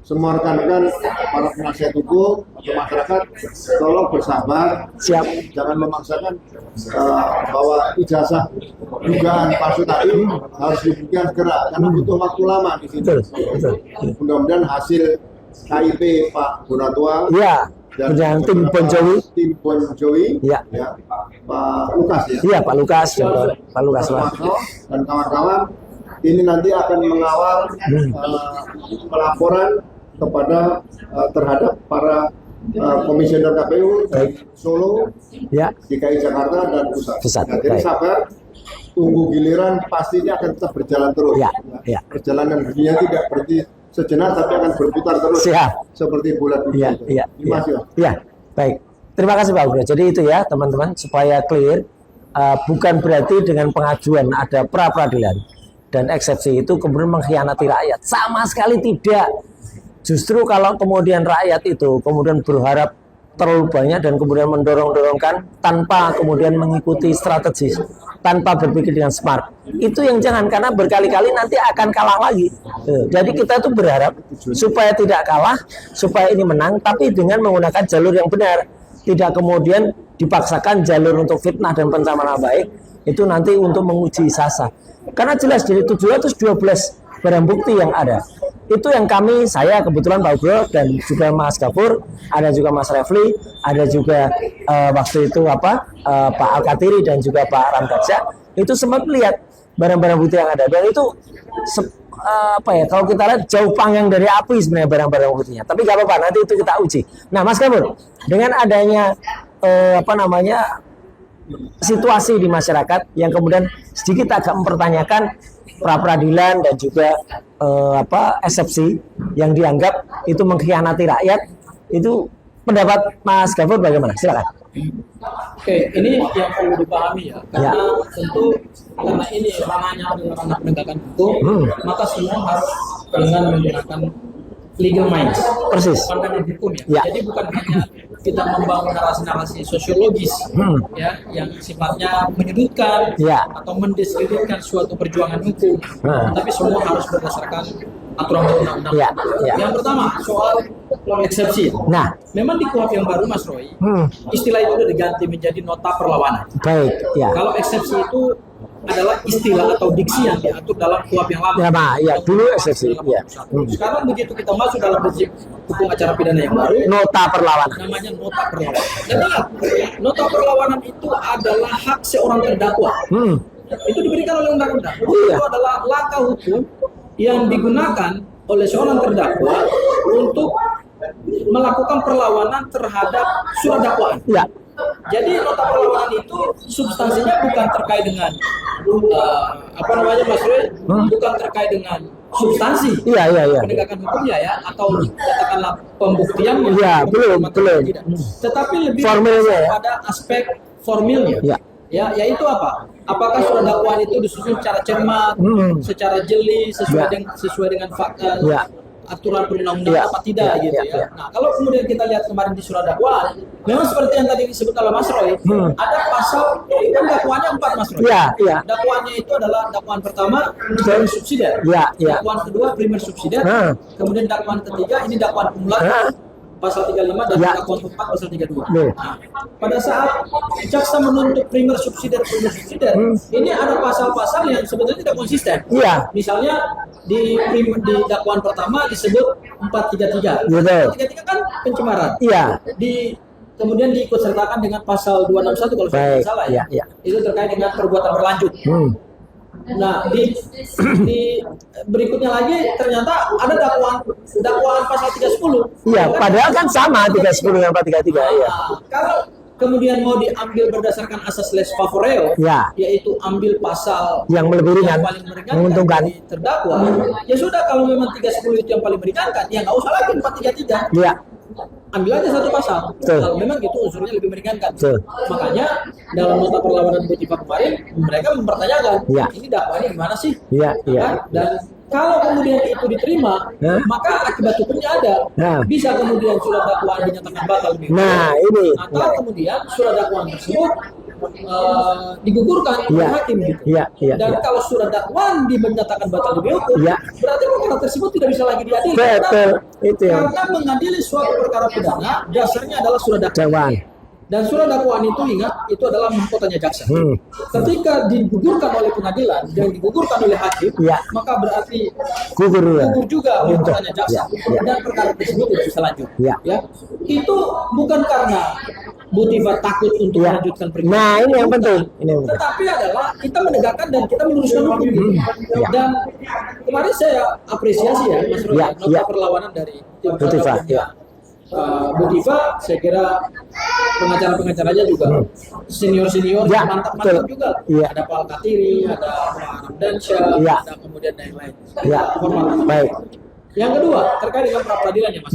semua rekan-rekan, para penasihat hukum atau masyarakat, tolong bersabar, Siap. jangan memaksakan bahwa ijazah dugaan palsu tadi harus dibuktikan segera, karena butuh waktu lama di sini. Betul, betul. Mudah-mudahan hasil KIP Pak Bonatua Ya, dan tim Bon Jowi. tim Bon Jowi, Ya. Pak Lukas ya, Iya, Pak Lukas, Pak Lukas, Pak. Marto, dan kawan-kawan ini nanti akan mengawal pelaporan kepada terhadap para komisioner KPU dari Solo, Ya, DKI Jakarta dan pusat. Pusat, Nah, jadi baik. sabar, tunggu giliran, pastinya akan tetap berjalan terus. Ya, ya. Perjalanan dunia tidak berhenti sejenak, tapi akan berputar terus. Siap. Seperti bulan Iya, itu. iya, Terima kasih. iya. Iya, baik. Terima kasih Pak Bro. Jadi itu ya teman-teman supaya clear, bukan berarti dengan pengajuan ada pra peradilan dan eksepsi itu kemudian mengkhianati rakyat. Sama sekali tidak. Justru kalau kemudian rakyat itu kemudian berharap terlalu banyak dan kemudian mendorong-dorongkan tanpa kemudian mengikuti strategi, tanpa berpikir dengan smart. Itu yang jangan, karena berkali-kali nanti akan kalah lagi. Jadi kita tuh berharap supaya tidak kalah, supaya ini menang, tapi dengan menggunakan jalur yang benar. Tidak kemudian dipaksakan jalur untuk fitnah dan pencemaran baik, itu nanti untuk menguji sasa. Karena jelas dari 712 barang bukti yang ada, itu yang saya kebetulan Pak Bro dan juga Mas Gafur, ada juga Mas Refli, ada juga waktu itu Pak Al-Katiri dan juga Pak Ramdaksa, itu sempat melihat barang-barang bukti yang ada, dan itu kalau kita lihat jauh panggang dari api sebenarnya barang-barang buktinya. Tapi nggak apa-apa, nanti itu kita uji. Nah, Mas Gafur, dengan adanya situasi di masyarakat yang kemudian sedikit agak mempertanyakan pra-peradilan dan juga eksepsi yang dianggap itu mengkhianati rakyat, itu pendapat Mas Gafur bagaimana? Silakan. Oke, ini yang perlu dipahami ya, karena tentu karena ini ranahnya adalah ranah penegakan hukum, maka semua harus dengan menggunakan legal minds, persis, pandangan hukum ya. Jadi bukan hanya kita membangun narasi-narasi sosiologis ya yang sifatnya menyudutkan atau mendiskreditkan suatu perjuangan hukum, tapi semua harus berdasarkan aturan undang-undang. Yang pertama soal eksepsi. Nah, memang di KUHP yang baru Mas Roy, istilah itu sudah diganti menjadi nota perlawanan. Baik, ya. Kalau eksepsi itu adalah istilah atau diksi yang diatur dalam KUHP yang lama. Dulu eksepsi. Sekarang begitu kita masuk dalam prinsip hukum acara pidana yang baru, nota perlawanan. Namanya nota perlawanan. Dan ingat, nota perlawanan itu adalah hak seorang terdakwa. Itu diberikan oleh undang-undang. Itu adalah langkah hukum yang digunakan oleh seorang terdakwa untuk melakukan perlawanan terhadap surat dakwaan. Jadi nota perlawanan itu substansinya bukan terkait dengan Mas Roy, bukan terkait dengan substansi penegakan hukumnya ya, atau katakanlah pembuktiannya. Belum. Tetapi lebih pada aspek formilnya. Yaitu apa? Apakah surat dakwaan itu disusun secara cermat, secara jeli, sesuai dengan fakta, aturan perundang-undangan apa tidak gitu ya. Nah, kalau kemudian kita lihat kemarin di surat dakwaan, memang seperti yang tadi disebut oleh Mas Roy, ada pasal itu dakwaannya 4 Mas Roy. Dakwaannya itu adalah dakwaan pertama primer subsidiar, dakwaan kedua primer subsidiar, kemudian dakwaan ketiga ini dakwaan kumulatif pasal 35 dan dakwaan keempat pasal 32. Nah, pada saat jaksa menuntut primer subsidiar, ini ada pasal-pasal yang sebetulnya tidak konsisten. Misalnya di dakwaan pertama disebut 433. 433 kan pencemaran. Kemudian diikut sertakan dengan pasal 261 kalau saya tidak salah ya. Itu terkait dengan perbuatan berlanjut. Nah, di berikutnya lagi ternyata ada dakwaan pasal 310. Padahal kan sama 310 dengan 433. Kalau kemudian mau diambil berdasarkan asas les favoreo, yaitu ambil pasal yang lebih ringan, paling meringankan menguntungkan terdakwa, ya sudah, kalau memang 310 itu yang paling meringankan, ya nggak usah lagi 433. Ambil aja satu pasal. Kalau memang itu unsurnya lebih meringankan. Makanya dalam nota perlawanan Butiva kemarin mereka mempertanyakan, ini dakwaannya gimana sih? Dan kalau kemudian itu diterima, maka akibat hukumnya ada. Bisa kemudian surat dakwaan dinyatakan batal lebih atau kemudian surat dakwaan tersebut digugurkan oleh hakim gitu. Dan kalau surat dakwaan dinyatakan batal demi hukum, berarti perkara tersebut tidak bisa lagi diadili. Karena mengadili suatu perkara pidana dasarnya adalah surat dakwaan. Dan surat dakwaan itu, ingat, itu adalah mahkotanya jaksa. Ketika digugurkan oleh pengadilan dan digugurkan oleh hakim, maka berarti gugur juga mahkotanya jaksa. Dan perkara tersebut tidak bisa lanjut. Itu bukan karena Butiva takut untuk melanjutkan perkara. Nah, ini yang penting. Tetapi adalah kita menegakkan dan kita meluruskan hukum. Dan kemarin saya apresiasi ya, Mas Roy, nota perlawanan dari Butiva. Butiva, saya kira pengacara-pengacaranya juga senior-senior, mantap-mantap juga. Ada Pak Al-Katiri, ada Pak Ramdaksa, ada kemudian yang lain. Baik. Yang kedua, terkait dengan pra-peradilan ya Mas.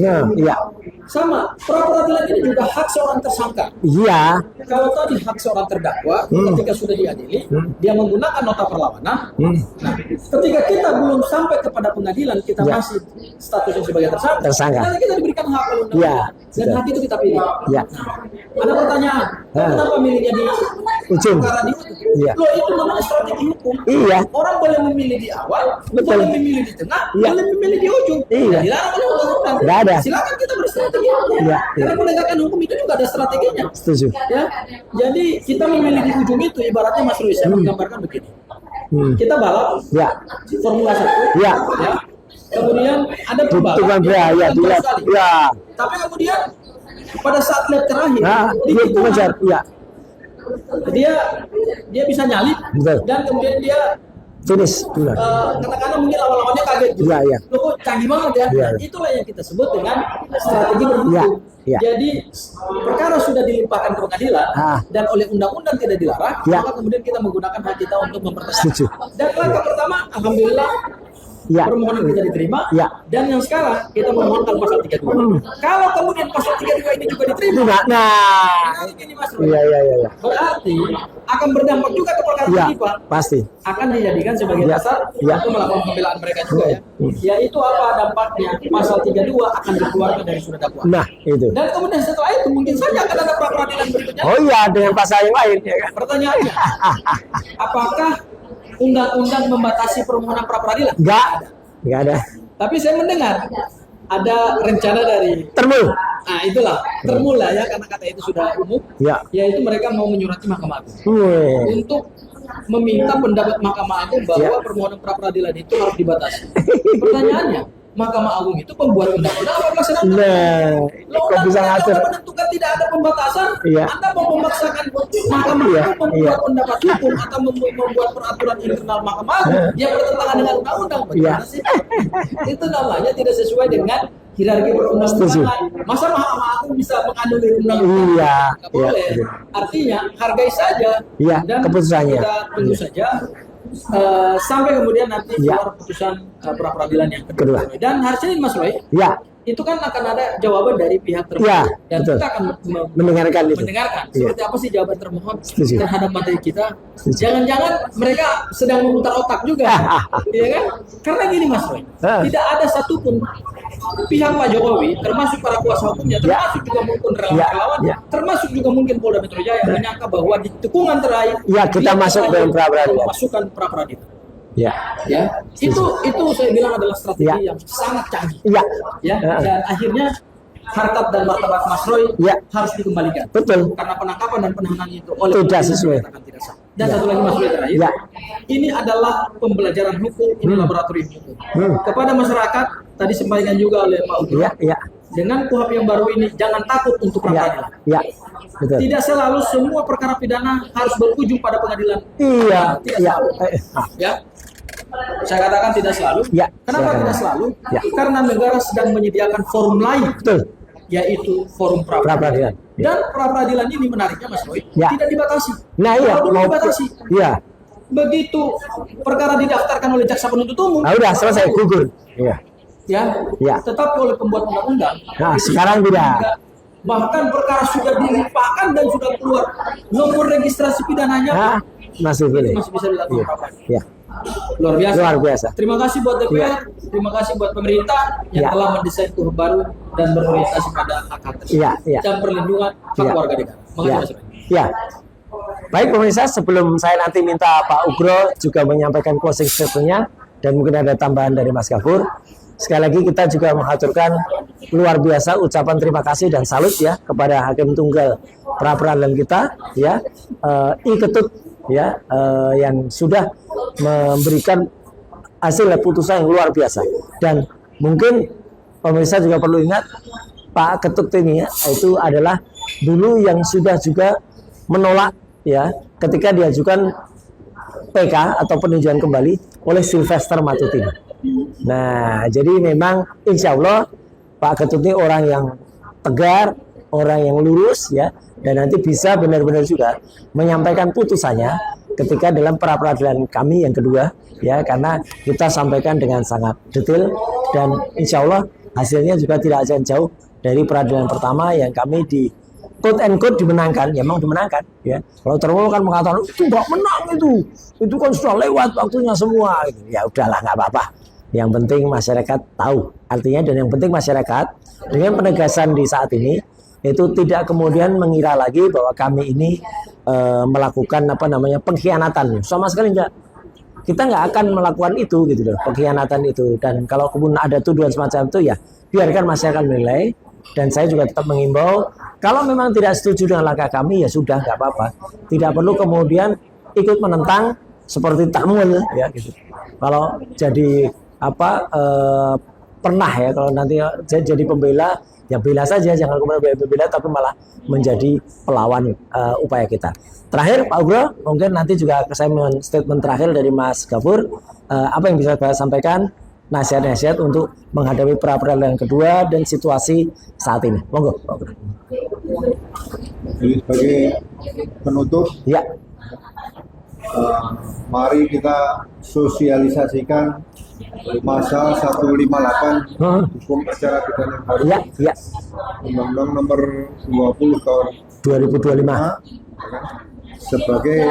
Sama, pra-peradilan ini juga hak seorang tersangka. kalau tadi hak seorang terdakwa ketika sudah diadili, dia menggunakan nota perlawanan. Nah, ketika kita belum sampai kepada pengadilan, kita Ya. masih statusnya sebagai Tersangka. nanti kita diberikan hak oleh undang-undang. Ya, Dan betul. hak itu kita pilih. Ya. Ada pertanyaan, kenapa milihnya di Ujung. perkara di ujung? Iya. Loh, itu namanya strategi hukum. Iya. Orang boleh memilih di awal, Betul. boleh memilih di tengah, Iya. boleh memilih di ujung. Iya. Dilarang oleh undang-undang. Nggak ada. Silakan kita berstrategi hukum. Iya, Karena iya. penegakan hukum itu juga ada strateginya. Setuju. Ya, jadi kita memilih di ujung itu ibaratnya Mas Luis saya menggambarkan begini. Kita balap Ya. Formula 1. Ya. Ya. Kemudian ada pembalap Tukang yang ya, jalan dilihat. terus sekali. Ya. Tapi kemudian pada saat lap terakhir Nah, di dia tikungan, mengejar. Ya. dia bisa nyalip Betul. dan kemudian dia Finish. Benar. katakanlah mungkin lawan-lawannya kaget gitu. Iya, iya. Loh, kok canggih banget ya. Iya. Nah, itulah yang kita sebut dengan strategi berhukum. Iya, iya. Jadi perkara sudah dilimpahkan ke pengadilan dan oleh undang-undang tidak dilarang, Iya. maka kemudian kita menggunakan hak kita untuk mempertanyakan. Setuju. Dan langkah pertama, alhamdulillah Ya. permohonan kita diterima. Ya. Dan yang sekarang kita memohonkan pasal 32. Kalau kemudian pasal 32 ini juga diterima, Nah, nah, ini Mas Roy. iya, iya, iya. Berarti akan berdampak juga ke perkara Iya, ini, Pak. pasti. Akan dijadikan sebagai Ya. dasar Ya. untuk melakukan pembelaan mereka juga ya. Yaitu apa dampaknya? Pasal 32 akan dikeluarkan dari surat dakwaan. Nah, itu. Dan kemudian setelah itu mungkin saja akan ada pra peradilan berikutnya. Oh iya, dengan pasal yang lain ya kan. Pertanyaannya, apakah undang-undang membatasi permohonan pra peradilan? Enggak ada. Tapi saya mendengar ada rencana dari Termul. nah itulah termula ya karena kata itu sudah umum, Ya. yaitu mereka mau menyurati Mahkamah Agung Wih. untuk meminta pendapat Mahkamah Agung bahwa Ya. permohonan pra peradilan itu harus dibatasi. Pertanyaannya, Mahkamah Agung itu pembuat undang-undang apa pelaksana undang-undang? Nah, Loh, kok bisa undang-undang ngatur? kalau menentukan tidak ada pembatasan, Iya. Anda mau memaksakan Mahkamah Iya, Agung membuat pendapat hukum atau membuat peraturan internal Mahkamah Agung yang bertentangan dengan undang-undang? Bagaimana Iya. sih? Itu namanya tidak sesuai dengan hierarki perundang-undangan. Masa Mahkamah Agung bisa menganulir undang-undang? Iya, Nggak boleh. iya. Artinya hargai saja Iya, dan keputusannya. kita tunggu saja sampai kemudian nanti Iya. keluar putusan pra peradilan yang Kedua. Dan hari Senin Mas Roy, Ya, itu kan akan ada jawaban dari pihak termohon Iya, dan betul. kita akan mendengarkan itu. mendengarkan Iya. seperti apa sih jawaban termohon Setuju. terhadap materi kita. Setuju. Jangan-jangan mereka sedang memutar otak juga, iya kan? Karena gini Mas Roy, tidak ada satupun pihak Pak Jokowi, termasuk para kuasa hukumnya, termasuk juga mungkin relawan-relawan, Ya. termasuk juga mungkin Polda Metro Jaya menyangka bahwa di tikungan terakhir Ya, kita dia masuk akan dalam pra-peradilan. memasukkan pra peradilan. ya, Ya, itu saya bilang adalah strategi Ya. yang sangat canggih. ya, Ya, dan akhirnya harkat dan martabat Mas Roy Ya. harus dikembalikan. betul. Karena penangkapan dan penahanan itu oleh Tidak pengadilan sesuai. dinyatakan tidak sah. Dan Ya. satu lagi Mas Roy terakhir, Ya. ini adalah pembelajaran hukum, ini laboratorium hukum. Hmm. Kepada masyarakat, tadi disampaikan juga oleh Pak Ugro, Ya, ya, dengan KUHP yang baru ini, jangan takut untuk pra ya, peradilan. ya, betul. Tidak selalu semua perkara pidana harus berujung pada pengadilan. Iya, Tidak ya, selalu. Ya, saya katakan tidak selalu. Ya, Kenapa silakan. tidak selalu? Ya. Karena negara sedang menyediakan forum lain, betul. yaitu forum pra Pra-peradilan. peradilan. Dan pra peradilan ini menariknya Mas Roy, Ya. tidak dibatasi. Nah, iya, Kalau dulu mau dibatasi. Iya. Begitu perkara didaftarkan oleh jaksa penuntut umum, Ah, udah selesai gugur. Iya. ya, Ya. tetapi oleh pembuat undang-undang. Nah, sekarang tidak. Bahkan perkara sudah dilimpahkan dan sudah keluar nomor registrasi pidananya, Nah, masih boleh. masih bisa dilakukan Iya. pra-peradilan. Ya. Luar biasa. Luar biasa. Terima kasih buat DPR, Ya. terima kasih buat pemerintah yang Ya. telah mendesain KUHP baru dan berorientasi pada hak-hak tersebut Ya, ya. dan perlindungan hak Ya. warga negara. Makasih Ya. Mas Roy. Ya. Baik pemirsa, sebelum saya nanti minta Pak Ugro juga menyampaikan closing statement-nya dan mungkin ada tambahan dari Mas Gafur. Sekali lagi kita juga mengaturkan luar biasa ucapan terima kasih dan salut ya kepada Hakim Tunggal pra peradilan kita ya, I Ketut ya, yang sudah memberikan hasil putusan yang luar biasa. Dan mungkin pemirsa juga perlu ingat Pak Ketut ini ya, itu adalah dulu yang sudah juga menolak ya ketika diajukan PK atau peninjauan kembali oleh Sylvester Matutini. Nah, jadi memang insya Allah Pak Ketut ini orang yang tegar, orang yang lurus ya, dan nanti bisa benar-benar juga menyampaikan putusannya ketika dalam pra peradilan kami yang kedua ya, karena kita sampaikan dengan sangat detail dan insya Allah hasilnya juga tidak akan jauh dari peradilan pertama yang kami quote and quote dimenangkan, ya memang dimenangkan. Ya, kalau terlalu kan mengatakan itu nggak menang itu kan sudah lewat waktunya semua. Ya udahlah nggak apa-apa. Yang penting masyarakat tahu artinya, dan yang penting masyarakat dengan penegasan di saat ini itu tidak kemudian mengira lagi bahwa kami ini melakukan pengkhianatan, sama sekali enggak. Kita nggak akan melakukan itu gitu loh, pengkhianatan itu. Dan kalau kemudian ada tuduhan semacam itu, ya biarkan masyarakat menilai. Dan saya juga tetap mengimbau, kalau memang tidak setuju dengan langkah kami, ya sudah nggak apa-apa. Tidak perlu kemudian ikut menentang seperti tamul ya gitu. Kalau jadi pernah ya, kalau nanti jadi pembela, ya bela saja, jangan kemudian bela tapi malah menjadi pelawan upaya kita. Terakhir Pak Ugro, mungkin nanti juga saya mohon statement terakhir dari Mas Gafur, apa yang bisa saya sampaikan, nasihat-nasihat untuk menghadapi pra-peradilan yang kedua dan situasi saat ini. Monggo Pak Ugro. Jadi sebagai penutup, Ya, mari kita sosialisasikan pasal 158 hukum acara pidana yang baru, ya, Undang-Undang Nomor 20 tahun 2025. sebagai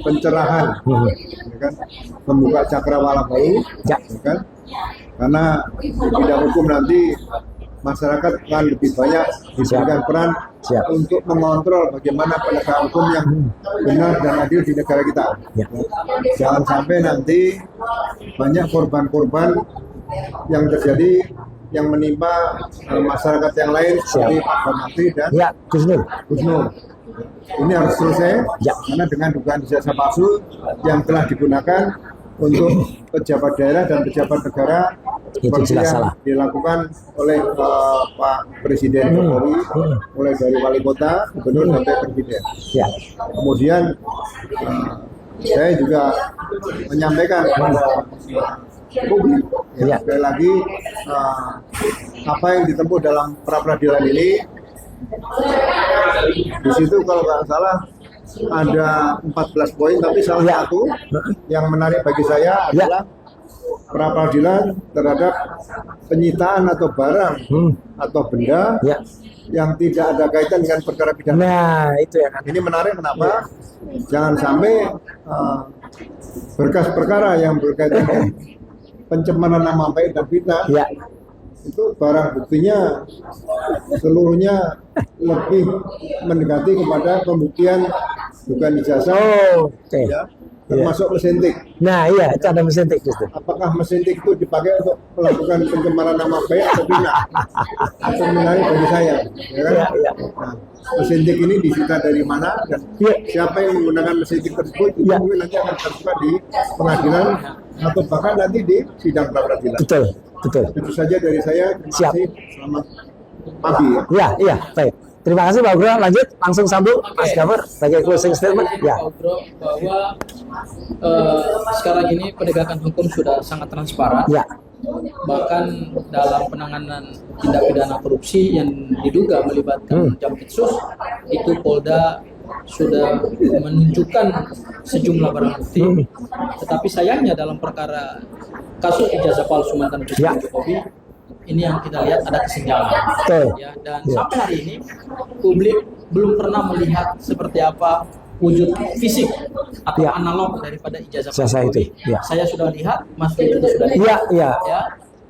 pencerahan, ya kan? Membuka cakrawala baru, Ya. ya kan? Karena di bidang hukum nanti masyarakat akan lebih banyak diberikan peran Siap. untuk mengontrol bagaimana penegakan hukum yang benar dan adil di negara kita. Ya. Jangan sampai nanti banyak korban-korban yang terjadi yang menimpa masyarakat yang lain seperti Pak Bamantri dan Ya, Gus Nur. Gus Nur. Ini harus selesai, Ya. karena dengan dugaan ijazah palsu yang telah digunakan untuk pejabat daerah dan pejabat negara Itu seperti jelas yang salah. dilakukan oleh Pak Presiden Jokowi, mulai dari wali kota, gubernur sampai presiden. Ya, Kemudian saya juga menyampaikan kepada publik, Ya. sekali lagi apa yang ditempuh dalam pra-peradilan ini, di situ kalau nggak salah ada 14 poin, tapi salah Ya. satu yang menarik bagi saya Ya. adalah pra-peradilan terhadap penyitaan atau barang atau benda ya. yang tidak ada kaitan dengan perkara pidana. Nah, itu ya kan. Ini menarik, kenapa? Jangan sampai berkas perkara yang berkaitan dengan pencemaran nama baik dan fitnah, Ya, itu barang buktinya seluruhnya lebih mendekati kepada pembuktian bukan ijazah, oke. ya, termasuk mesin tik. Nah, iya, itu ada mesin tik itu. Apakah mesin tik itu dipakai untuk melakukan pencemaran nama baik atau tidak? Itu menarik bagi saya, ya kan? Ya, ya. Nah, mesin tik ini disita dari mana dan Ya. siapa yang menggunakan mesin tik tersebut, itu Ya. mungkin nanti akan terbuka di pengadilan atau bahkan nanti di sidang pra-peradilan. Betul, betul. Itu saja dari saya. Terima Siap. kasih. Selamat pagi ya. Ya, iya, baik. Terima kasih Pak Ugro. Lanjut, langsung sambung Mas Gafur sebagai closing statement. Ya, Pak Ugro, bahwa sekarang ini penegakan hukum sudah sangat transparan. ya, Bahkan dalam penanganan tindak pidana korupsi yang diduga melibatkan Jampitsus, itu Polda sudah menunjukkan sejumlah barang bukti. Tetapi sayangnya dalam perkara kasus ijazah palsu mantan Presiden Ya. Jokowi, ini yang kita lihat ada kesenjangan. betul. Ya, dan Ya. sampai hari ini publik belum pernah melihat seperti apa wujud fisik atau Ya. analog daripada ijazah Ijazah Pak Jokowi. itu, ya. Saya sudah lihat, Mas Frit juga sudah lihat. Iya, iya. Ya,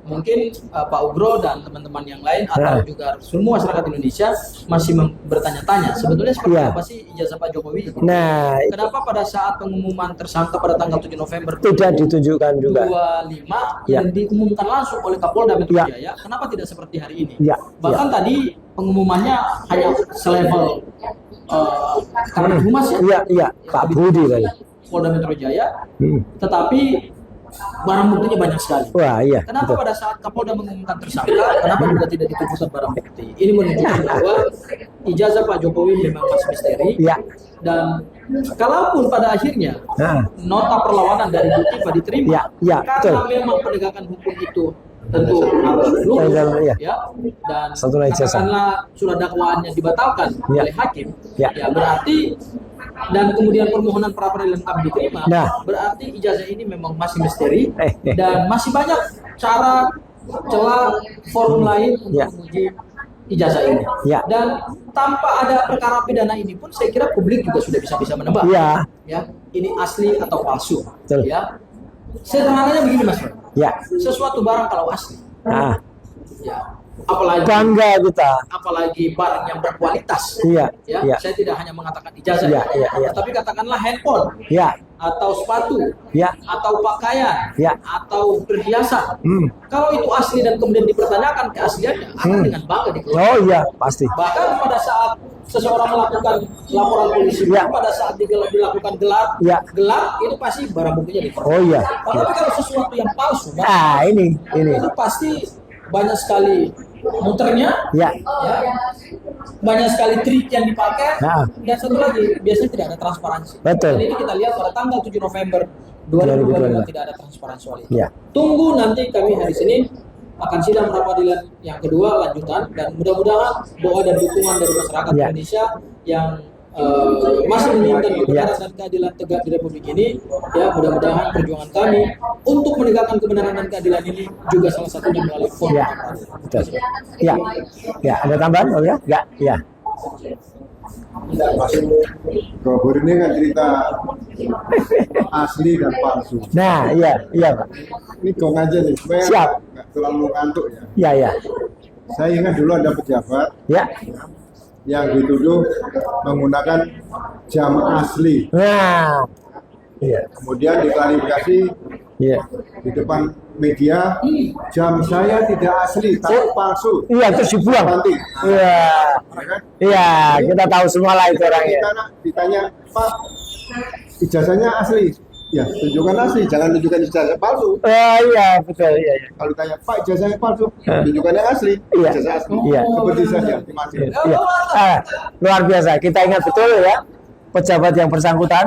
mungkin Pak Ugro dan teman-teman yang lain atau Ya. juga semua masyarakat Indonesia masih bertanya-tanya sebetulnya seperti Ya. apa sih ijazah Pak Jokowi? Nah, itu Kenapa pada saat pengumuman tersangka pada tanggal 7 November tidak ditunjukkan juga. 25 Ya. yang diumumkan langsung oleh Kapolda Metro Ya. Jaya, kenapa tidak seperti hari ini? Ya, Bahkan tadi pengumumannya hanya selevel Kabid Humas ya, Iya, iya, Pak Budi tadi. Polda Metro Jaya, Hmm. tetapi barang buktinya banyak sekali. Wah, iya. Kenapa betul. pada saat Kapolda mengumumkan tersangka, kenapa juga tidak ditunjukkan barang bukti? Ini menunjukkan bahwa ijazah Pak Jokowi memang masih misteri. Iya. Dan kalaupun pada akhirnya Nah, nota perlawanan dari Bu Tifa diterima, Ya, ya, karena betul. memang penegakan hukum itu tentu harus lurus, Ya. ya, dan Satu lagi ijazah. katakanlah surat dakwaannya dibatalkan Ya. oleh hakim, Ya. ya berarti, dan kemudian permohonan pra peradilan kami diterima, Nah. berarti ijazah ini memang masih misteri Eh. dan masih banyak cara celah forum lain untuk Ya. menguji ijazah ini. Ya. Dan tanpa ada perkara pidana ini pun saya kira publik juga sudah bisa menebak. Ya. Ya, ini asli atau palsu. Betul. Ya. Sederhananya begini Mas. Ya. Sesuatu barang kalau asli, Nah, ya, apalagi bangga kita. barang yang berkualitas. Iya. Ya, Iya. saya tidak hanya mengatakan ijazah, Iya, iya, iya. tapi katakanlah handphone Ya. atau sepatu, Ya. atau pakaian, Ya. atau perhiasan. Kalau itu asli dan kemudian dipertanyakan keasliannya, akan dengan bangga dikeluarkan. Oh iya, pasti. Bahkan pada saat seseorang melakukan laporan polisi, Ya. pada saat dilakukan gelar, Ya. itu pasti barang buktinya diperoleh. Oh iya. Tapi kalau sesuatu yang palsu, Ah, ini. itu pasti banyak sekali muternya, Ya. ya, banyak sekali trik yang dipakai, Nah. dan satu lagi biasanya tidak ada transparansi. Betul. Dan ini kita lihat pada tanggal 7 November 2025 tidak ada transparansi soal itu. Ya. Tunggu nanti kami hari Senin akan sidang pra peradilan yang kedua lanjutan, dan mudah-mudahan doa dan dukungan dari masyarakat Ya. Indonesia yang masih menginginkan kebenaran Ya. dan keadilan tegak di Republik ini, ya mudah-mudahan perjuangan kami untuk menegakkan kebenaran dan keadilan ini juga salah satunya melalui forum Ya. pra peradilan. Betul. Ya. Ya, ada tambahan? Oh ya? Ya, ya. Gobur ini kan cerita asli dan palsu. Nah, iya, iya, Pak. Ini gong aja nih, supaya Siap. nggak terlalu ngantuk ya. Ya, ya. Saya ingat dulu ada pejabat Ya. yang dituduh menggunakan jam asli. Nah. Iya. Kemudian diklarifikasi Iya. di depan media, jam saya tidak asli, tapi palsu. Iya, terus dibuang. Nanti, Iya. ya kan? Iya, kita tahu semua lah itu orangnya. Ditanya, Pak, ijazahnya asli. Ya, tunjukkan asli, jangan tunjukkan ijazah palsu. Oh iya, betul. Iya, iya. Kalau ditanya, Pak, ijazahnya palsu, tunjukkan yang asli, Iya. ijazah asli. Iya. Seperti saja, terima kasih. Iya. Luar biasa. Kita ingat betul ya, pejabat yang bersangkutan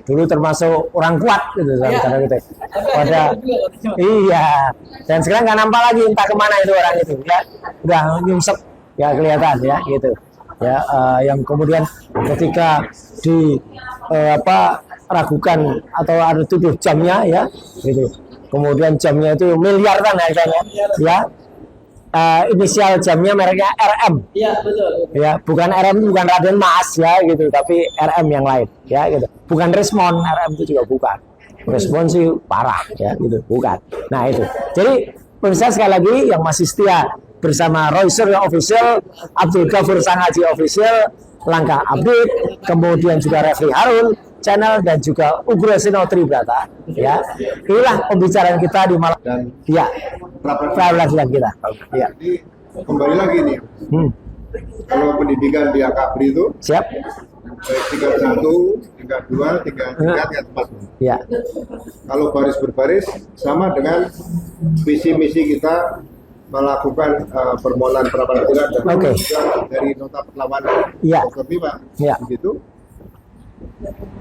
dulu termasuk orang kuat gitu karena gitu. Pada iya. Dan sekarang nggak nampak lagi entah kemana itu orang itu ya. Udah nyungsep ya kelihatan ya gitu. Ya yang kemudian ketika di ragukan atau ada tuduh jamnya ya gitu. Kemudian jamnya itu miliaran harganya ya. Inisial jamnya mereknya RM. Iya, betul. Ya, bukan RM, bukan Raden Mas ya gitu, tapi RM yang lain ya gitu. Bukan Resmon, RM itu juga bukan. Resmon sih parah ya gitu, bukan. Nah itu. Jadi pemirsa sekali lagi yang masih setia bersama Roycer yang official, Abdul Ghafur Sangaji official, Langkah Update, kemudian juga Refli Harun channel dan juga Ugro Sino Tribrata ya. Inilah pembicaraan kita di malam Dan ya. Peradilan kita. Ya. Jadi kembali lagi nih, kalau pendidikan di Akabri itu Siap? baik tingkat 1, tingkat 2, tingkat 4. Ya. Kalau baris berbaris sama dengan visi misi kita melakukan permohonan pra peradilan dan Oke. juga dari nota perlawanan Ya. Dr. Bima Ya. begitu.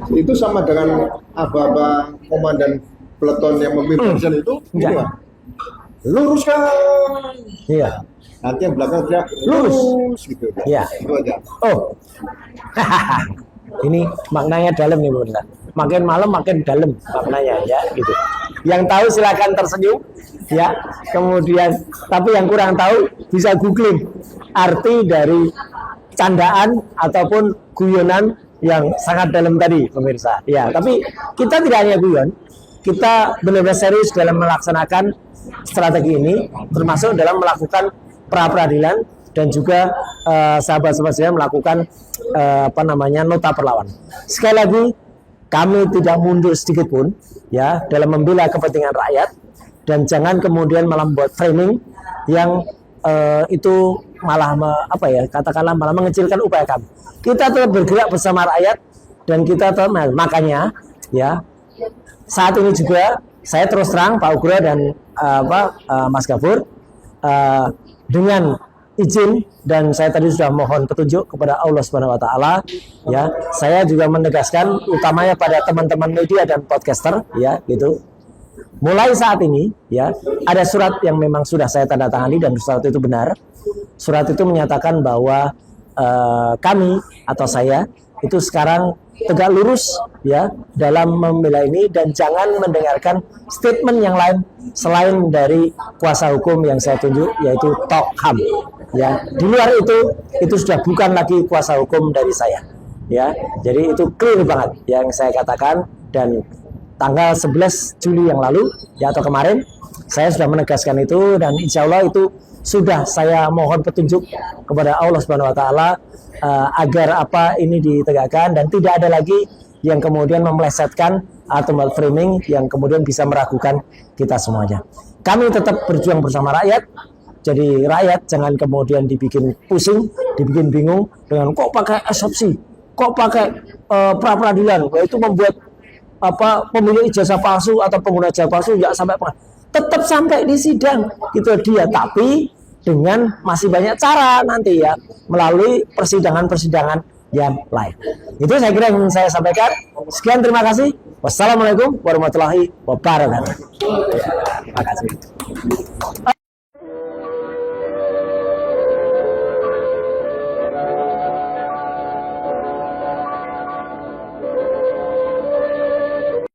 Itu sama dengan aba-aba komandan peleton yang memimpin itu Ya. ini, Pak. Luruskan. Iya. Nanti yang belakang dia Lurus. gitu. Ya. Itu aja. Oh. Ini maknanya dalam nih pemirsa. Makin malam makin dalam maknanya ya gitu. Yang tahu silakan tersenyum ya. Kemudian tapi yang kurang tahu bisa googling arti dari candaan ataupun guyonan yang sangat dalam tadi pemirsa. Ya, tapi kita tidak hanya guyon. Kita benar-benar serius dalam melaksanakan strategi ini, termasuk dalam melakukan pra peradilan dan juga sahabat-sahabat saya melakukan nota perlawanan. Sekali lagi kami tidak mundur sedikit pun ya dalam membela kepentingan rakyat, dan jangan kemudian malah membuat framing yang itu malah katakanlah malah mengecilkan upaya kami. Kita tetap bergerak bersama rakyat dan kita tetap makanya ya saat ini juga saya terus terang Pak Ugro dan Mas Ghafur dengan izin dan saya tadi sudah mohon petunjuk kepada Allah Subhanahu wa taala ya. Saya juga menegaskan utamanya pada teman-teman media dan podcaster ya gitu. Mulai saat ini ya ada surat yang memang sudah saya tanda tangani dan surat itu benar. Surat itu menyatakan bahwa kami atau saya itu sekarang tegak lurus ya dalam membela ini dan jangan mendengarkan statement yang lain selain dari kuasa hukum yang saya tunjuk yaitu Tok Ham Ya, di luar itu sudah bukan lagi kuasa hukum dari saya. Ya, jadi itu clear banget yang saya katakan. Dan tanggal 11 Juli yang lalu ya atau kemarin saya sudah menegaskan itu, dan insya Allah itu sudah saya mohon petunjuk kepada Allah Subhanahu Wa Taala agar apa ini ditegakkan dan tidak ada lagi yang kemudian memelesetkan atau framing yang kemudian bisa meragukan kita semuanya. Kami tetap berjuang bersama rakyat. Jadi rakyat jangan kemudian dibikin pusing, dibikin bingung dengan kok pakai eksepsi, kok pakai pra-peradilan, itu membuat apa pemilik ijazah palsu atau pengguna ijazah palsu nggak sampai tetap sampai di sidang itu dia, tapi dengan masih banyak cara nanti ya melalui persidangan-persidangan yang lain. Itu saya kira yang ingin saya sampaikan. Sekian, terima kasih. Wassalamualaikum warahmatullahi wabarakatuh. Terima kasih.